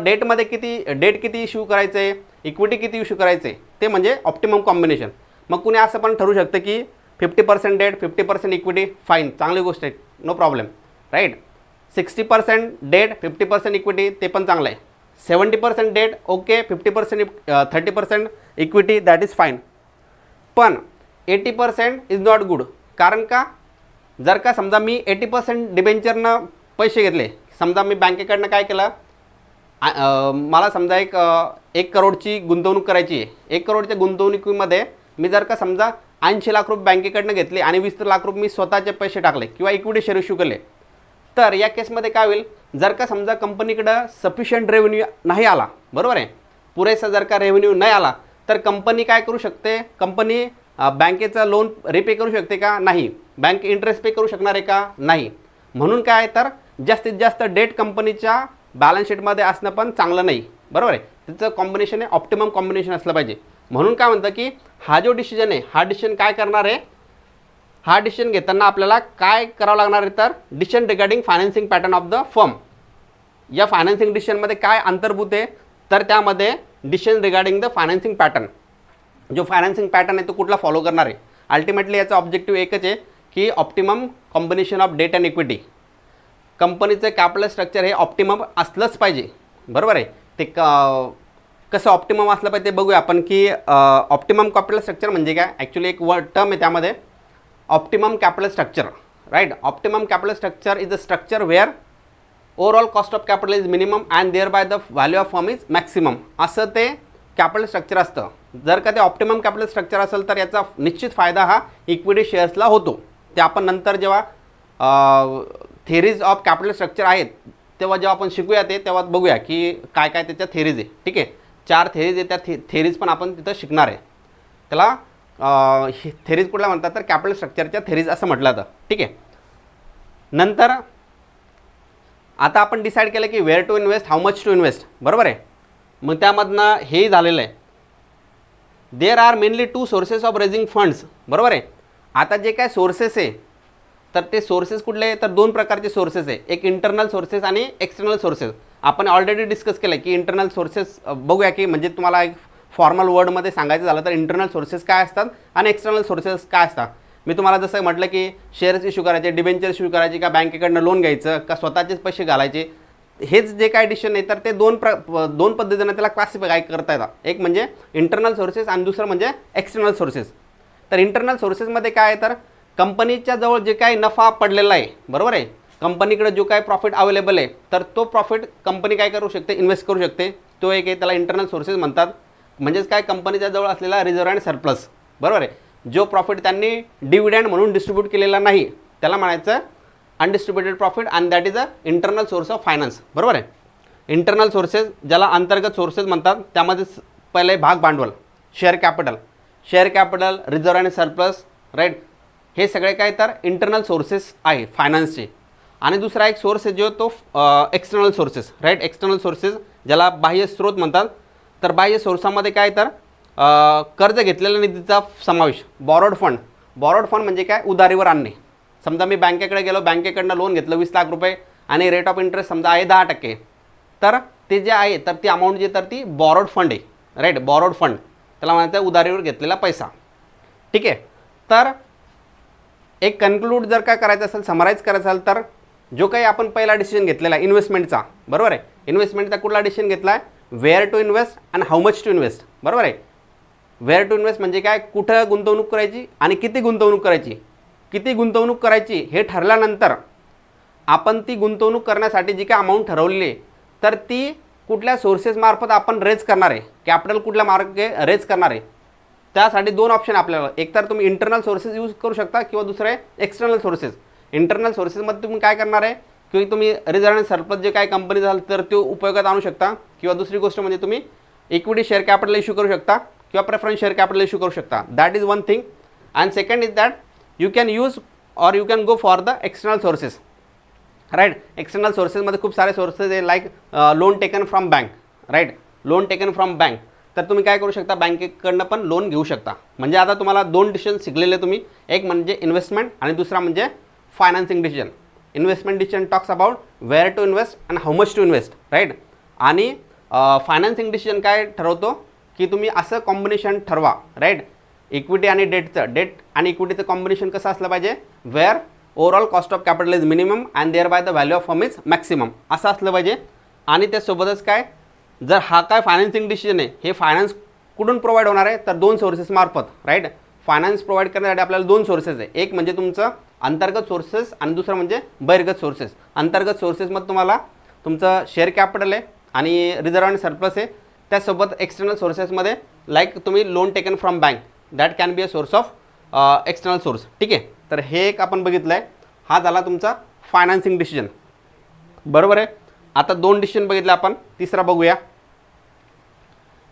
डेट किती इश्यू करायचं आहे, इक्विटी किती इश्यू करायचं आहे, ते म्हणजे ऑप्टिमम कॉम्बिनेशन. मग कुणी असं पण ठरवू शकतं की 50% डेट 50% इक्विटी, फाईन, चांगली गोष्ट आहे, no problem. Right. 60% debt 50% equity, ते पण चांगलं आहे. 70% debt okay, 30% equity, that is fine. पण 80% इज नॉट गुड. कारण का, जर का समजा मी 80% डिबेंचरनं पैसे घेतले, समजा मी बँकेकडनं काय केलं, मला समजा 1 करोडची गुंतवणूक करायची आहे. 1 करोडच्या गुंतवणुकीमध्ये मी जर का समजा 80 लाख रुपये बँकेकडनं घेतले आणि 20 लाख रुपये मी स्वतःचे पैसे टाकले किंवा इक्विटी शेअर इश्यू केले, तर या केसमध्ये काय होईल, जर का समजा कंपनीकडं सफिशियंट रेव्हेन्यू नाही आला, बरोबर आहे, पुरेसा जर का रेव्हेन्यू नाही आला, तर कंपनी काय करू शकते, कंपनी बँकेचा लोन रिपे करू शकते का, नाही. बँक इंटरेस्ट पे करू शकणार आहे का, नाही. म्हणून काय तर जास्तीत जास्त डेट कंपनीच्या बॅलन्स शीटमध्ये असणं पण चांगलं नाही, बरोबर आहे. त्याचं कॉम्बिनेशन आहे ऑप्टिमम कॉम्बिनेशन असलं पाहिजे. म्हणून काय म्हणतं की हा जो डिसिजन आहे, हा डिसिजन काय करणार आहे, हा डिसिजन घेताना आपल्याला काय करावं लागणार आहे, तर decision regarding financing pattern of the firm. या फायनान्सिंग डिसिजनमध्ये काय अंतर्भूत आहे, तर त्यामध्ये decision regarding the financing pattern, जो फायनान्सिंग पॅटर्न आहे तो कुठला फॉलो करणार आहे. अल्टिमेटली याचा ऑब्जेक्टिव्ह एकच आहे की optimum combination of debt and equity. कंपनीचं कॅपिटल स्ट्रक्चर हे ऑप्टिमम असलंच पाहिजे, बरोबर आहे. ते कसं ऑप्टिमम असलं पाहिजे ते बघूया आपण की ऑप्टिमम कॅपिटल स्ट्रक्चर म्हणजे काय. ॲक्च्युली एक टर्म आहे त्यामध्ये, optimum capital structure, right. Optimum capital structure is a structure where overall cost of capital is minimum and thereby the value of firm is maximum, असं ते capital structure असतं. जर का ते ऑप्टिमम कॅपिटल स्ट्रक्चर असेल तर याचा निश्चित फायदा हा इक्विटी शेअर्सला होतो. ते आपण नंतर जेव्हा थेरीज ऑफ कॅपिटल स्ट्रक्चर आहेत तेव्हा जेव्हा आपण शिकूया ते तेव्हा बघूया की काय काय त्याच्या थेरीज आहे. ठीक आहे, 4 थेरीज आहे, त्या थेरीज पण आपण तिथं शिकणार आहे. त्याला थेरीज कुठला म्हणतात, तर कॅपिटल स्ट्रक्चरच्या थेरीज असं म्हटलं जातं. ठीक आहे. नंतर आता आपण डिसाईड केलं की where to invest, how much to invest, बरोबर आहे. मग त्यामधनं हेही झालेलं आहे. There are mainly 2 sources of raising funds, बरोबर आहे. आता जे काय सोर्सेस आहे तर ते सोर्सेस कुठले आहे, तर 2 प्रकारचे सोर्सेस आहे, एक इंटरनल सोर्सेस आणि एक्सटर्नल सोर्सेस. आपण ऑलरेडी डिस्कस केलं की इंटरनल सोर्सेस बघूया की म्हणजे तुम्हाला एक फॉर्मल वर्डमध्ये सांगायचं झालं तर इंटरनल सोर्सेस काय असतात आणि एक्सटर्नल सोर्सेस काय असतात. मी तुम्हाला जसं म्हटलं की शेअर्स इश्यू करायचे, डिबेंचर इश्यू करायचे, का बँकेकडनं लोन घ्यायचं, का स्वतःचेच पैसे घालायचे, हेच जे काय डिसिजन आहे तर ते दोन पद्धतीने त्याला क्लासिफाय करता येतात. एक म्हणजे इंटरनल सोर्सेस आणि दुसरं म्हणजे एक्सटर्नल सोर्सेस. तर इंटरनल सोर्सेसमध्ये काय आहे, तर कंपनीच्या जवळ जे काही नफा पडलेला आहे, बरोबर आहे, कंपनीकडे जो काही प्रॉफिट अवेलेबल आहे तर तो प्रॉफिट कंपनी काय करू शकते, इन्व्हेस्ट करू शकते. तो एक आहे, त्याला इंटरनल सोर्सेस म्हणतात. म्हणजेच काय, कंपनीच्या जवळ असलेला रिझर्व्ह अँड सरप्लस, बरोबर आहे. जो प्रॉफिट त्यांनी डिव्हिडंड म्हणून डिस्ट्रीब्यूट केलेला नाही त्याला म्हणायचं undistributed profit, and that is a internal source of finance, बरोबर आहे. इंटरनल सोर्सेस ज्याला अंतर्गत सोर्सेस म्हणतात, त्यामध्ये पहिले भाग भांडवल, share capital, reserve and surplus, right. हे सगळे काय तर इंटरनल सोर्सेस आहे फायनान्सचे. आणि दुसरा एक सोर्स आहे जो तो external sources, right. External sources ज्याला बाह्य स्रोत म्हणतात. तर बाह्य सोर्सामध्ये काय तर कर्ज घेतलेल्या निधीचा समावेश, बॉरोड फंड म्हणजे काय, उधारीवर आणणे. समजा मी बँकेकडे गेलो, बँकेकडनं लोन घेतलं 20 लाख रुपये आणि रेट ऑफ इंटरेस्ट समजा आहे 10%, तर ते जे आहे तर ती अमाऊंट जी तर ती बॉरोड फंड आहे, राईट. बॉरोड फंड त्याला म्हणायचं उधारीवर घेतलेला पैसा. ठीक आहे. तर एक कन्क्लूड जर काय करायचं असेल, समराईज करायचं असेल, तर जो काही आपण पहिला डिसिजन घेतलेला आहे इन्व्हेस्टमेंटचा, बरोबर आहे. इन्व्हेस्टमेंटचा कुठला डिसिजन घेतला आहे, where to invest and how much to invest, बरोबर आहे. वेअर टू इन्व्हेस्ट म्हणजे काय, कुठं गुंतवणूक करायची आणि किती गुंतवणूक करायची हे ठरल्यानंतर आपण ती गुंतवणूक करण्यासाठी जी काय अमाऊंट ठरवलेली आहे तर ती कुठल्या सोर्सेसमार्फत आपण रेज करणार आहे, कॅपिटल कुठल्या मार्गे रेज करणार आहे. त्यासाठी 2 ऑप्शन आपल्याला, एक तर तुम्ही इंटरनल सोर्सेस यूज करू शकता किंवा दुसरं आहे एक्सटर्नल सोर्सेस. इंटरनल सोर्सेसमध्ये तुम्ही काय करणार आहे की तुम्ही रिझर्व्ह अँड सरप्लस जे काय कंपनी झालं तर ते उपयोगात आणू शकता, किंवा दुसरी गोष्ट म्हणजे तुम्ही इक्विटी शेअर कॅपिटल इश्यू करू शकता किंवा प्रेफरन्स शेअर कॅपिटल इश्यू करू शकता. That is one thing. And second is that you can use or you can go for the external sources, right. External सोर्सेसमध्ये खूप सारे सोर्सेस आहे, like loan taken from bank, right. Loan taken from bank, तर तुम्ही काय करू शकता, बँकेकडनं पण लोन घेऊ शकता. म्हणजे आता तुम्हाला 2 डिसिजन शिकलेले तुम्ही, एक म्हणजे इन्व्हेस्टमेंट आणि दुसरा म्हणजे financing decision. Investment decision talks about where to invest and how much to invest, right. आणि फायनान्सिंग डिसिजन काय ठरवतो की तुम्ही असं कॉम्बिनेशन ठरवा, राईट. इक्विटी आणि डेट आणि इक्विटीचं कॉम्बिनेशन कसं असलं पाहिजे, where overall cost of capital is minimum and thereby the value of firm is maximum, असं असलं पाहिजे. आणि त्यासोबतच काय, जर हा काय फायनान्सिंग डिसिजन आहे हे फायनान्स कुठून प्रोव्हाइड होणार आहे, तर 2 सोर्सेस मार्फत, राईट. फायनान्स प्रोव्हाइड करण्यासाठी आपल्याला 2 सोर्सेस आहे, एक म्हणजे तुमचं अंतर्गत सोर्सेस आणि दुसरं म्हणजे बहिर्गत सोर्सेस. अंतर्गत सोर्सेसमध्ये तुम्हाला तुमचं शेअर कॅपिटल आहे आणि रिझर्व्ह अँड सरप्लस आहे. त्यासोबत एक्सटर्नल सोर्सेसमध्ये लाईक तुम्ही loan taken from bank, that can be a source of external source. ठीक आहे. तर हे एक आपण बघितलं आहे, हा झाला तुमचा फायनान्सिंग डिसिजन, बरोबर आहे. आता 2 डिसिजन बघितले आपण, तिसरा बघूया.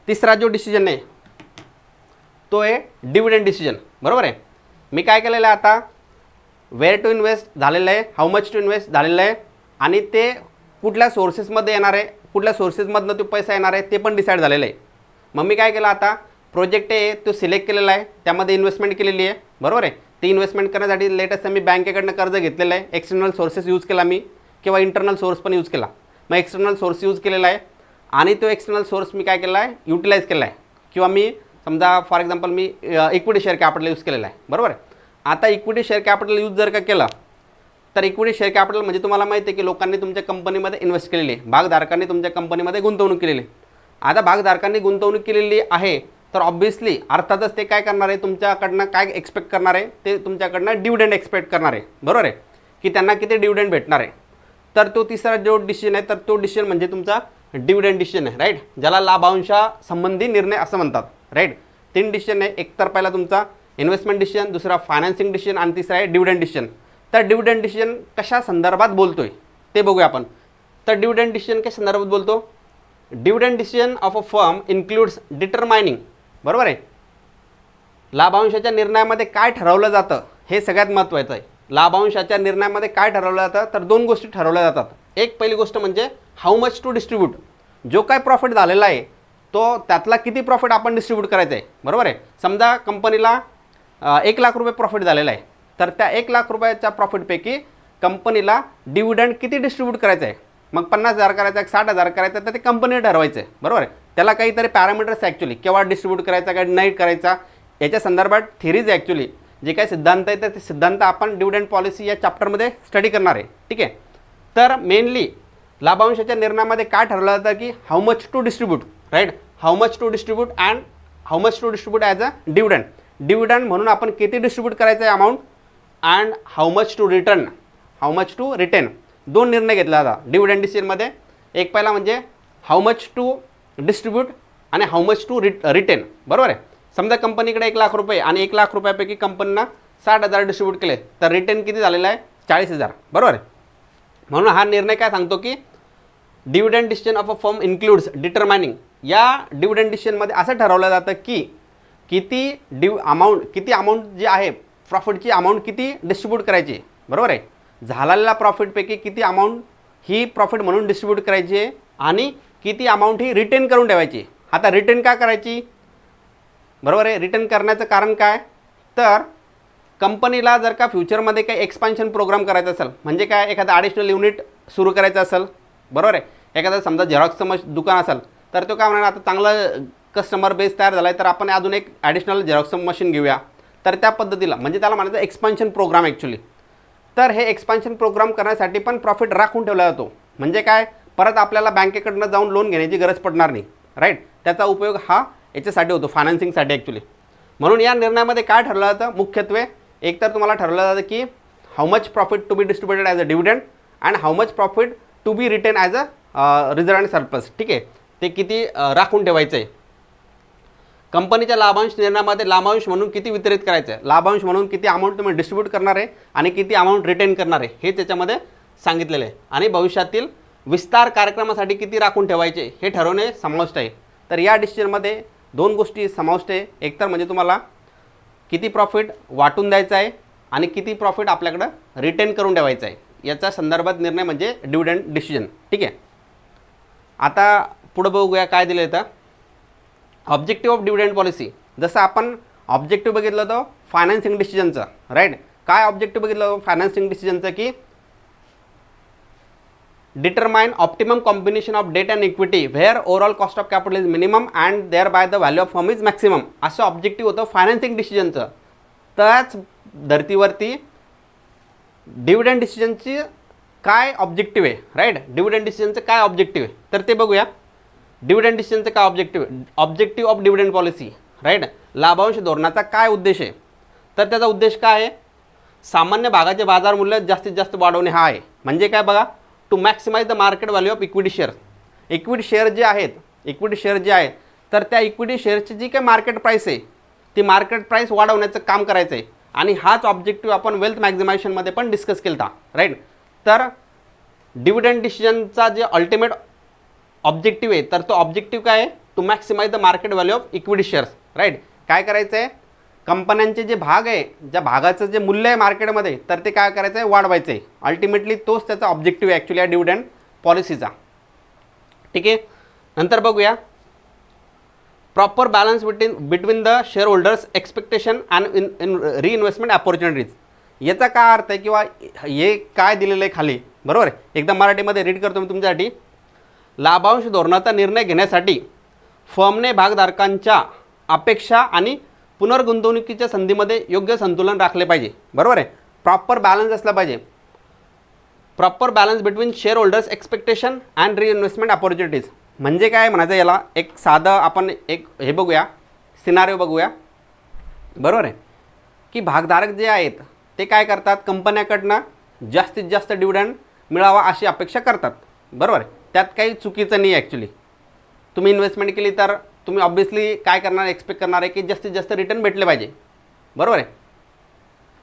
तिसरा जो डिसिजन आहे तो आहे डिव्हिडंड डिसिजन. बरोबर आहे. मी काय केलेलं आहे आता, वेअर टू इन्व्हेस्ट झालेलं आहे, हाऊ मच टू इन्व्हेस्ट झालेलं आहे, आणि ते कुठल्या सोर्सेसमध्ये येणार आहे, कुठल्या सोर्सेसमधनं तो पैसा येणार आहे ते पण डिसाईड झालेलं आहे. मग मी काय केलं आता, प्रोजेक्ट आहे तो सिलेक्ट केलेला आहे, त्यामध्ये इन्व्हेस्टमेंट केलेली आहे. बरोबर आहे. ती इन्व्हेस्टमेंट करण्यासाठी लेटेस्ट मी बँकेकडनं कर्ज घेतलेलं आहे, एक्सटर्नल सोर्सेस यूज केला मी, किंवा इंटरनल सोर्स पण यूज केला. मग एक्सटर्नल सोर्स यूज केलेला आहे, आणि तो एक्सटर्नल सोर्स मी काय केला आहे, युटिलाइज केला आहे. किंवा मी समजा for example me equity share capital use केलेला आहे. बरोबर आहे. आता इक्विटी शेअर कॅपिटल यूज जर का केलं तर इक्विटी शेअर कॅपिटल म्हणजे तुम्हाला माहिती आहे की लोकांनी तुमच्या कंपनीमध्ये इन्व्हेस्ट केलेली आहे, भागधारकांनी तुमच्या कंपनीमध्ये गुंतवणूक केलेली आहे. आता भागधारकांनी गुंतवणूक केलेली आहे तर ऑब्व्हियसली अर्थातच ते काय करणार आहे, तुमच्याकडनं काय एक्सपेक्ट करणार आहे, ते तुमच्याकडनं डिव्हिडंड एक्सपेक्ट करणार आहे. बरोबर आहे. की त्यांना किती डिव्हिडंड भेटणार आहे. तर तो तिसरा जो डिसिजन आहे, तर तो डिसिजन म्हणजे तुमचा डिव्हिडंड डिसिजन आहे. राईट. ज्याला लाभांशा संबंधी निर्णय असं म्हणतात. राईट. 3 डिसिजन आहे. एक तर पहिला तुमचा इन्व्हेस्टमेंट डिसिजन, दुसरा फायनान्सिंग डिसिजन, आणि तिसरा आहे डिव्हिडंड डिसिजन. तर डिव्हिडंड डिसिजन कशा संदर्भात बोलतोय ते बघूया आपण. तर डिव्हिडंड डिसिजन कशा संदर्भात बोलतो, dividend decision of a firm includes डिटरमायनिंग. बरोबर आहे. लाभांशाच्या निर्णयामध्ये काय ठरवलं जातं हे सगळ्यात महत्त्वाचं आहे. लाभांशाच्या निर्णयामध्ये काय ठरवलं जातं, तर 2 गोष्टी ठरवल्या जातात. एक पहिली गोष्ट म्हणजे हाऊ मच टू डिस्ट्रीब्यूट, जो काय प्रॉफिट झालेला आहे तो त्यातला किती प्रॉफिट आपण डिस्ट्रीब्यूट करायचा आहे. बरोबर आहे. समजा कंपनीला 1 लाख रुपये प्रॉफिट झालेला आहे, तर त्या 1 लाख रुपयाच्या प्रॉफिटपैकी कंपनीला डिव्हिडंड किती डिस्ट्रीब्यूट करायचं आहे. मग 50,000 करायचा, 60,000 करायचा, तर ते कंपनीने ठरवायचं आहे. बरोबर आहे. त्याला काहीतरी पॅरामीटर्स ॲक्च्युली, केव्हा डिस्ट्रीब्यूट करायचा काय नाही करायचा याच्या संदर्भात थिरीज ॲक्च्युली जे काही सिद्धांत आहे तर ते सिद्धांत आपण डिव्हिडंड पॉलिसी या चॅप्टरमध्ये स्टडी करणार आहे. ठीक आहे. तर मेनली लाभांशाच्या निर्णयामध्ये काय ठरवलं जातं की how much to distribute. Right. How much to distribute and how much to distribute as a dividend. Dividend म्हणून आपण किती डिस्ट्रीब्यूट करायचं आहे amount, and how much to return, how much to retain. 2 निर्णय घेतला जातात डिव्हिडंड डिसिजनमध्ये. एक पहिला म्हणजे हाऊ मच टू डिस्ट्रीब्यूट आणि हाऊ मच टू रिटेन. बरोबर आहे. समजा कंपनीकडे 1 लाख रुपये आणि 1 लाख रुपयापैकी कंपनीनं 60,000 डिस्ट्रीब्यूट केले, तर रिटेन किती झालेला आहे, 40,000. बरोबर आहे. म्हणून हा निर्णय काय सांगतो की dividend decision of a firm includes डिटरमायनिंग. या डिव्हिडंड डिसिजनमध्ये असं ठरवलं जातं की किती अमाऊंट जी आहे प्रॉफिटची अमाऊंट किती डिस्ट्रीब्यूट करायची. बरोबर आहे. झालेल्या प्रॉफिटपैकी किती अमाऊंट ही प्रॉफिट म्हणून डिस्ट्रीब्यूट करायची आहे, आणि किती अमाऊंट ही रिटेन करून ठेवायची. आता रिटेन का करायची. बरोबर आहे. रिटेन करण्याचं कारण काय, तर कंपनीला जर का फ्युचरमध्ये काही एक्सपान्शन प्रोग्राम करायचा असेल, म्हणजे काय एखादा ॲडिशनल युनिट सुरू करायचं असेल. बरोबर आहे. एखादा समजा झेरॉक्सचं दुकान असेल, तर तो काय म्हणणार, आता चांगलं कस्टमर बेस तयार झाला आहे तर आपण अजून एक ॲडिशनल झेरॉक्सचं मशीन घेऊया. तर त्या पद्धतीला म्हणजे त्याला म्हणायचं एक्सपान्शन प्रोग्राम ॲक्च्युली. तर हे एक्सपान्शन प्रोग्राम करण्यासाठी पण प्रॉफिट राखून ठेवला जातो. म्हणजे काय, परत आपल्याला बँकेकडनं जाऊन लोन घेण्याची गरज पडणार नाही. राईट. त्याचा उपयोग हा याच्यासाठी होतो, फायनान्सिंगसाठी ॲक्च्युली. म्हणून या निर्णयामध्ये काय ठरवलं जातं, मुख्यत्वे एक तर तुम्हाला ठरवलं जातं की how much profit to be distributed as a dividend and how much profit to be retain as a reserve and surplus. ठीक आहे. ते किती राखून ठेवायचं आहे. कंपनीच्या लाभांश निर्णयामध्ये लाभांश म्हणून किती वितरित करायचं आहे, लाभांश म्हणून किती अमाऊंट तुम्ही डिस्ट्रीब्यूट करणार आहे आणि किती अमाऊंट रिटेन करणार आहे हे त्याच्यामध्ये सांगितलेलं आहे. आणि भविष्यातील विस्तार कार्यक्रमासाठी किती राखून ठेवायचे हे ठरवणे समाविष्ट आहे. तर या डिसिजनमध्ये 2 गोष्टी समाविष्ट आहे. एक तर म्हणजे तुम्हाला किती प्रॉफिट वाटून द्यायचं आहे आणि किती प्रॉफिट आपल्याकडं रिटेन करून ठेवायचं आहे याच्या संदर्भात निर्णय म्हणजे डिव्हिडंड डिसिजन. ठीक आहे. आता पुढं बघूया काय दिलं आहे. Objective of dividend policy. जसं आपण ऑब्जेक्टिव्ह बघितलं होतं फायनान्सिंग डिसिजनचं. राईट. काय ऑब्जेक्टिव्ह बघितलं होतं फायनान्सिंग डिसिजनचं की determine optimum combination of debt and equity where overall cost of capital is minimum and thereby the value of firm is maximum. असं ऑब्जेक्टिव्ह होतं फायनान्सिंग डिसिजनचं. त्याच धर्तीवरती डिव्हिडंड डिसिजनची काय ऑब्जेक्टिव्ह आहे. राईट. डिव्हिडंड डिसिजनचं काय ऑब्जेक्टिव्ह आहे तर ते बघूया. डिव्हिडंड डिसिजनचं काय objective of dividend policy. Right. लाभांश धोरणाचा काय उद्देश आहे तर त्याचा उद्देश काय आहे, सामान्य भागाचे बाजार मूल्य जास्तीत जास्त वाढवणे हा आहे. म्हणजे काय बघा, to maximise the market value of equity share. Equity share जे आहेत तर त्या इक्विटी शेअरची जी काही मार्केट प्राईस आहे ती मार्केट प्राईस वाढवण्याचं काम करायचं आहे. आणि हाच ऑब्जेक्टिव्ह आपण वेल्थ मॅक्झिमायझेशनमध्ये पण डिस्कस केला होता. राईट. तर डिव्हिडंड डिसिजनचा जे अल्टिमेट ऑब्जेक्टिव्ह आहे तर तो ऑब्जेक्टिव्ह काय आहे, to maximise the market value of equity shares. Right. काय करायचं आहे, कंपन्यांचे जे भाग आहे, ज्या भागाचं जे मूल्य आहे मार्केटमध्ये, तर ते काय करायचं आहे, वाढवायचं आहे. अल्टिमेटली तोच त्याचा ऑब्जेक्टिव्ह आहे ॲक्च्युली या डिव्हिडंड पॉलिसीचा. ठीक आहे. नंतर बघूया proper balance between the share holders expectation and in reinvestment opportunities. याचा काय अर्थ आहे किंवा हे काय दिलेलं आहे खाली, बरोबर आहे. एकदम मराठीमध्ये रीड करतो मी तुमच्यासाठी. लाभांश धोरणाचा निर्णय घेण्यासाठी फर्मने भागधारकांच्या अपेक्षा आणि पुनर्गुंतवणुकीच्या संधीमध्ये योग्य संतुलन राखले पाहिजे. बरोबर आहे. प्रॉपर बॅलन्स असला पाहिजे. Proper balance between share holders expectation and reinvestment opportunities म्हणजे काय म्हणायचं याला, एक साधं आपण एक हे बघूया, सिनारिओ बघूया. बरोबर आहे की भागधारक जे आहेत ते काय करतात, कंपन्याकडनं जास्तीत जास्त डिव्हिडंड मिळावा अशी अपेक्षा करतात. बरोबर आहे. त्यात काही चुकीचं नाही ॲक्च्युली. तुम्ही इन्व्हेस्टमेंट केली तर तुम्ही ऑब्व्हियसली काय करणार, एक्सपेक्ट करणार आहे की जास्तीत जास्त रिटर्न भेटले पाहिजे. बरोबर आहे.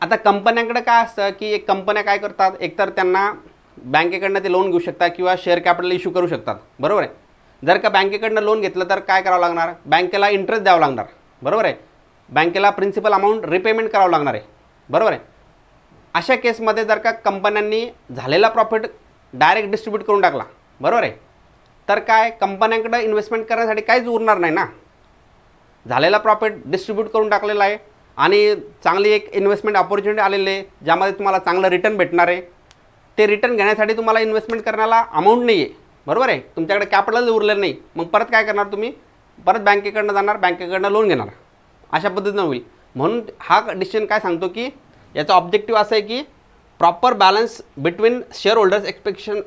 आता कंपन्यांकडे काय असतं की एक कंपन्या काय करतात, एकतर त्यांना बँकेकडनं ते लोन घेऊ शकतात किंवा शेअर कॅपिटल इश्यू करू शकतात. बरोबर आहे. जर का बँकेकडनं लोन घेतलं तर काय करावं लागणार, बँकेला इंटरेस्ट द्यावं लागणार. बरोबर आहे. बँकेला प्रिन्सिपल अमाऊंट रिपेमेंट करावं लागणार आहे. बरोबर आहे. अशा केसमध्ये जर का कंपन्यांनी झालेला प्रॉफिट डायरेक्ट डिस्ट्रीब्यूट करून टाकला, बरोबर आहे, तर काय कंपन्यांकडे इन्व्हेस्टमेंट करण्यासाठी काहीच उरणार नाही ना. झालेला प्रॉफिट डिस्ट्रीब्यूट करून टाकलेला आहे आणि चांगली एक इन्व्हेस्टमेंट अपॉर्च्युनिटी आलेली आहे ज्यामध्ये तुम्हाला चांगलं रिटर्न भेटणार आहे. ते रिटर्न घेण्यासाठी तुम्हाला इन्व्हेस्टमेंट करण्याला अमाऊंट नाही आहे. बरोबर आहे. तुमच्याकडे कॅपिटल उरलेलं नाही. मग परत काय करणार तुम्ही, परत बँकेकडनं जाणार, बँकेकडनं लोन घेणार. अशा पद्धतीनं होईल. म्हणून हा डिसिजन काय सांगतो की याचा ऑब्जेक्टिव्ह असं आहे की proper balance between share holders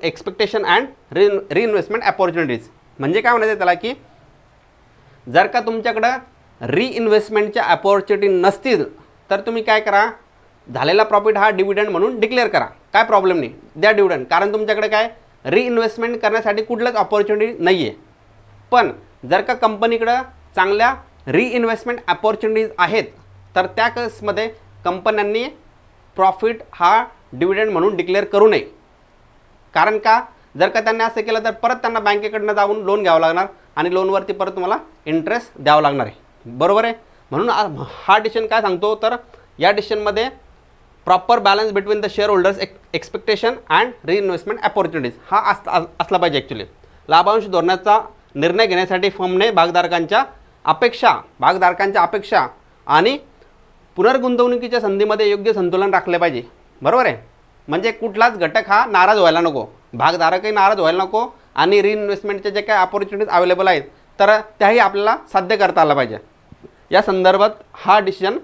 expectation and reinvestment opportunities. म्हणजे काय म्हणायचं त्याला की जर का तुमच्याकडं रिइन्व्हेस्टमेंटच्या अपॉर्च्युनिटी नसतील तर तुम्ही काय करा, झालेला प्रॉफिट हा डिव्हिडंड म्हणून डिक्लेअर करा. काय प्रॉब्लेम नाही, द्या डिव्हिडंड. कारण तुमच्याकडे काय रिइन्व्हेस्टमेंट करण्यासाठी कुठलंच अपॉर्च्युनिटी नाही आहे. पण जर का कंपनीकडं चांगल्या रिइन्व्हेस्टमेंट अपॉर्च्युनिटीज आहेत तर त्या केसमध्ये कंपन्यांनी प्रॉफिट हा डिव्हिडंड म्हणून डिक्लेअर करू नये. कारण का, जर का त्यांनी असं केलं तर परत त्यांना बँकेकडनं जाऊन लोन घ्यावं लागणार आणि लोनवरती परत तुम्हाला इंटरेस्ट द्यावं लागणार आहे. बरोबर आहे. म्हणून हा डिसिजन काय सांगतो, तर या डिसिजनमध्ये proper balance between the share holders expectation and reinvestment opportunities हा असला पाहिजे ॲक्च्युली. लाभांश धोरणाचा निर्णय घेण्यासाठी फर्मने भागधारकांच्या अपेक्षा आणि पुनर्गुंतवणुकीच्या संधीमध्ये योग्य संतुलन राखले पाहिजे. बरोबर आहे. म्हणजे कुठलाच घटक हा नाराज व्हायला नको, भागधारकही नाराज व्हायला नको आणि रिइन्व्हेस्टमेंटचे जे काही अपॉर्च्युनिटीज अवेलेबल आहेत तर त्याही आपल्याला साध्य करता आला पाहिजे. या संदर्भात हा डिसिजन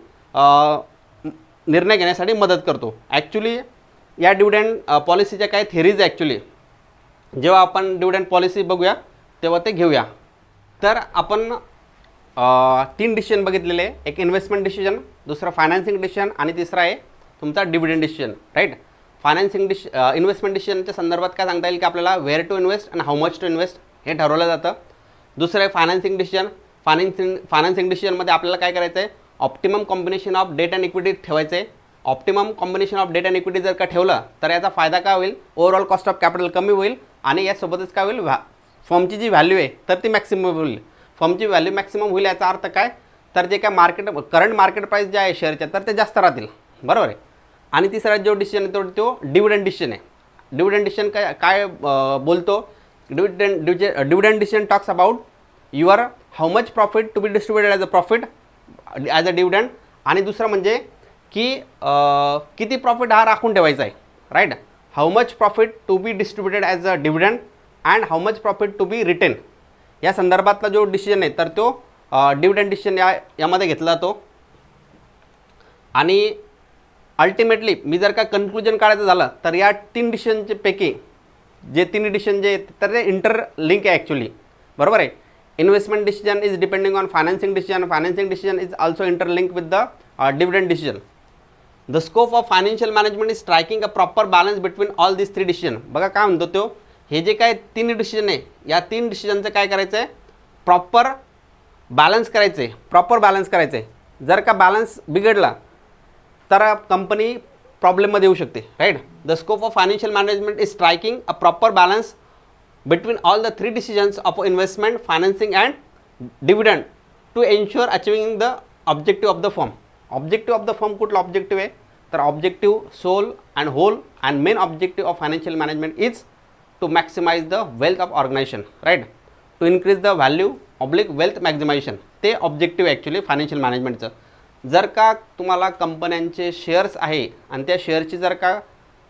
निर्णय घेण्यासाठी मदत करतो. ॲक्च्युली या डिव्हिडंड पॉलिसीच्या काही थेरीज ॲक्च्युली जेव्हा आपण डिव्हिडंड पॉलिसी बघूया तेव्हा ते घेऊया. तर आपण 3 डिसिजन बघितलेले आहे. एक इन्व्हेस्टमेंट डिसिजन, दुसरा फायनान्सिंग डिसिजन आणि तिसरा आहे तुमचा डिव्हिडंड डिसिजन. राईट. इन्व्हेस्टमेंट डिसिजनच्या संदर्भात काय सांगता येईल की आपल्याला वेअर टू इन्व्हेस्ट आणि हाऊ मच टू इन्व्हेस्ट हे ठरवलं जातं. दुसरं आहे फायनान्सिंग डिसिजन. फायनान्सिंग डिसिजनमध्ये आपल्याला काय करायचं आहे, optimum combination of debt and equity ठेवायचं आहे. Optimum combination of debt and equity जर का ठेवलं तर याचा फायदा काय होईल, ओव्हरऑल कॉस्ट ऑफ कॅपिटल कमी होईल आणि यासोबतच काय होईल, फर्मची जी व्हॅल्यू आहे तर ती मॅक्सिमम होईल. फर्मची व्हॅल्यू मॅक्सिमम होईल याचा अर्थ काय, तर जे काय करंट मार्केट प्राईस जे आहे शेअरच्या तर ते जास्त राहतील. बरोबर आहे. आणि तिसरा जो डिसिजन आहे तो डिव्हिडंड डिसिजन आहे. डिव्हिडंड डिसिजन काय बोलतो, dividend decision talks about your how much profit to be distributed as a profit as a dividend. आणि दुसरं म्हणजे की किती प्रॉफिट हा राखून ठेवायचा आहे. Right. How much profit to be distributed as a dividend and how much profit to be retain. या संदर्भातला जो डिसिजन आहे तर तो डिव्हिडंड डिसिजन यामध्ये घेतला जातो. आणि अल्टिमेटली मी जर का कन्क्लुजन काढायचं झालं तर या 3 डिसिजनचे पैकी जे 3 डिसिजन जे आहेत तर ते इंटरलिंक आहे ॲक्च्युली. बरोबर आहे. Investment decision is depending on financing decision. Financing decision is also interlink with the dividend decision. The scope of financial management is striking a proper balance between all this 3 decision. बघा काय म्हणतो तो, हे जे काय 3 decision आहे या 3 डिसिजनचं काय करायचं आहे, प्रॉपर बॅलन्स करायचं आहे. प्रॉपर बॅलन्स करायचं आहे. जर का बॅलन्स बिघडला तर कंपनी प्रॉब्लेममध्ये येऊ शकते. Right. The scope of financial management is striking a proper balance between all the 3 decisions of investment, financing and dividend to ensure achieving the objective of the firm. Objective of the firm कुठला objective आहे तर objective sole and whole and main objective of financial management is to maximise the wealth of organisation, right, to increase the value oblique wealth maximisation. ते objective actually financial मॅनेजमेंटचं. जर का तुम्हाला कंपन्यांचे shares आहे आणि त्या शेअरची जर का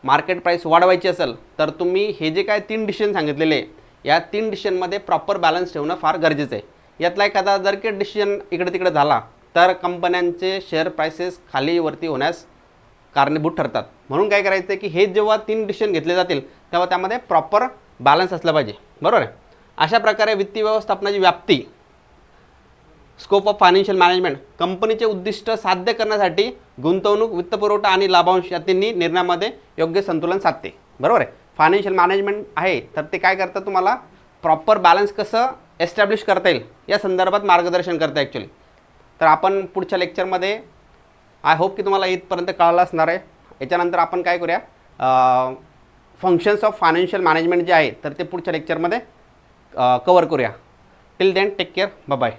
मार्केट प्राईस वाढवायची असेल तर तुम्ही हे जे काय 3 डिसिजन सांगितलेले आहे या 3 डिसिजनमध्ये प्रॉपर बॅलन्स ठेवणं फार गरजेचं आहे. यातला एखादा जर की डिसिजन इकडे तिकडे झाला तर कंपन्यांचे शेअर प्राइसेस खाली वरती होण्यास कारणीभूत ठरतात. म्हणून काय करायचं आहे की हे जेव्हा 3 डिसिजन घेतले जातील तेव्हा त्यामध्ये प्रॉपर बॅलन्स असलं पाहिजे, बरोबर आहे. अशा प्रकारे वित्तीय व्यवस्थापनाची व्याप्ती, स्कोप ऑफ फायनान्शियल मॅनेजमेंट, कंपनीचे उद्दिष्ट साध्य करण्यासाठी गुंतवणूक, वित्तपुरवठा आणि लाभांश या तिन्ही निर्णयामध्ये योग्य संतुलन साधते, बरोबर आहे. फायनान्शियल मॅनेजमेंट आहे तर ते काय करतं, तुम्हाला प्रॉपर बॅलन्स कसं एस्टॅब्लिश करता येईल या संदर्भात मार्गदर्शन करतं ॲक्च्युली. तर आपण पुढच्या लेक्चरमध्ये आय होप की तुम्हाला इथपर्यंत कळलं असणार आहे. याच्यानंतर आपण काय करूया, फंक्शन्स ऑफ फायनान्शियल मॅनेजमेंट जे आहे तर ते पुढच्या लेक्चरमध्ये कवर करूया. Till then take care, bye bye.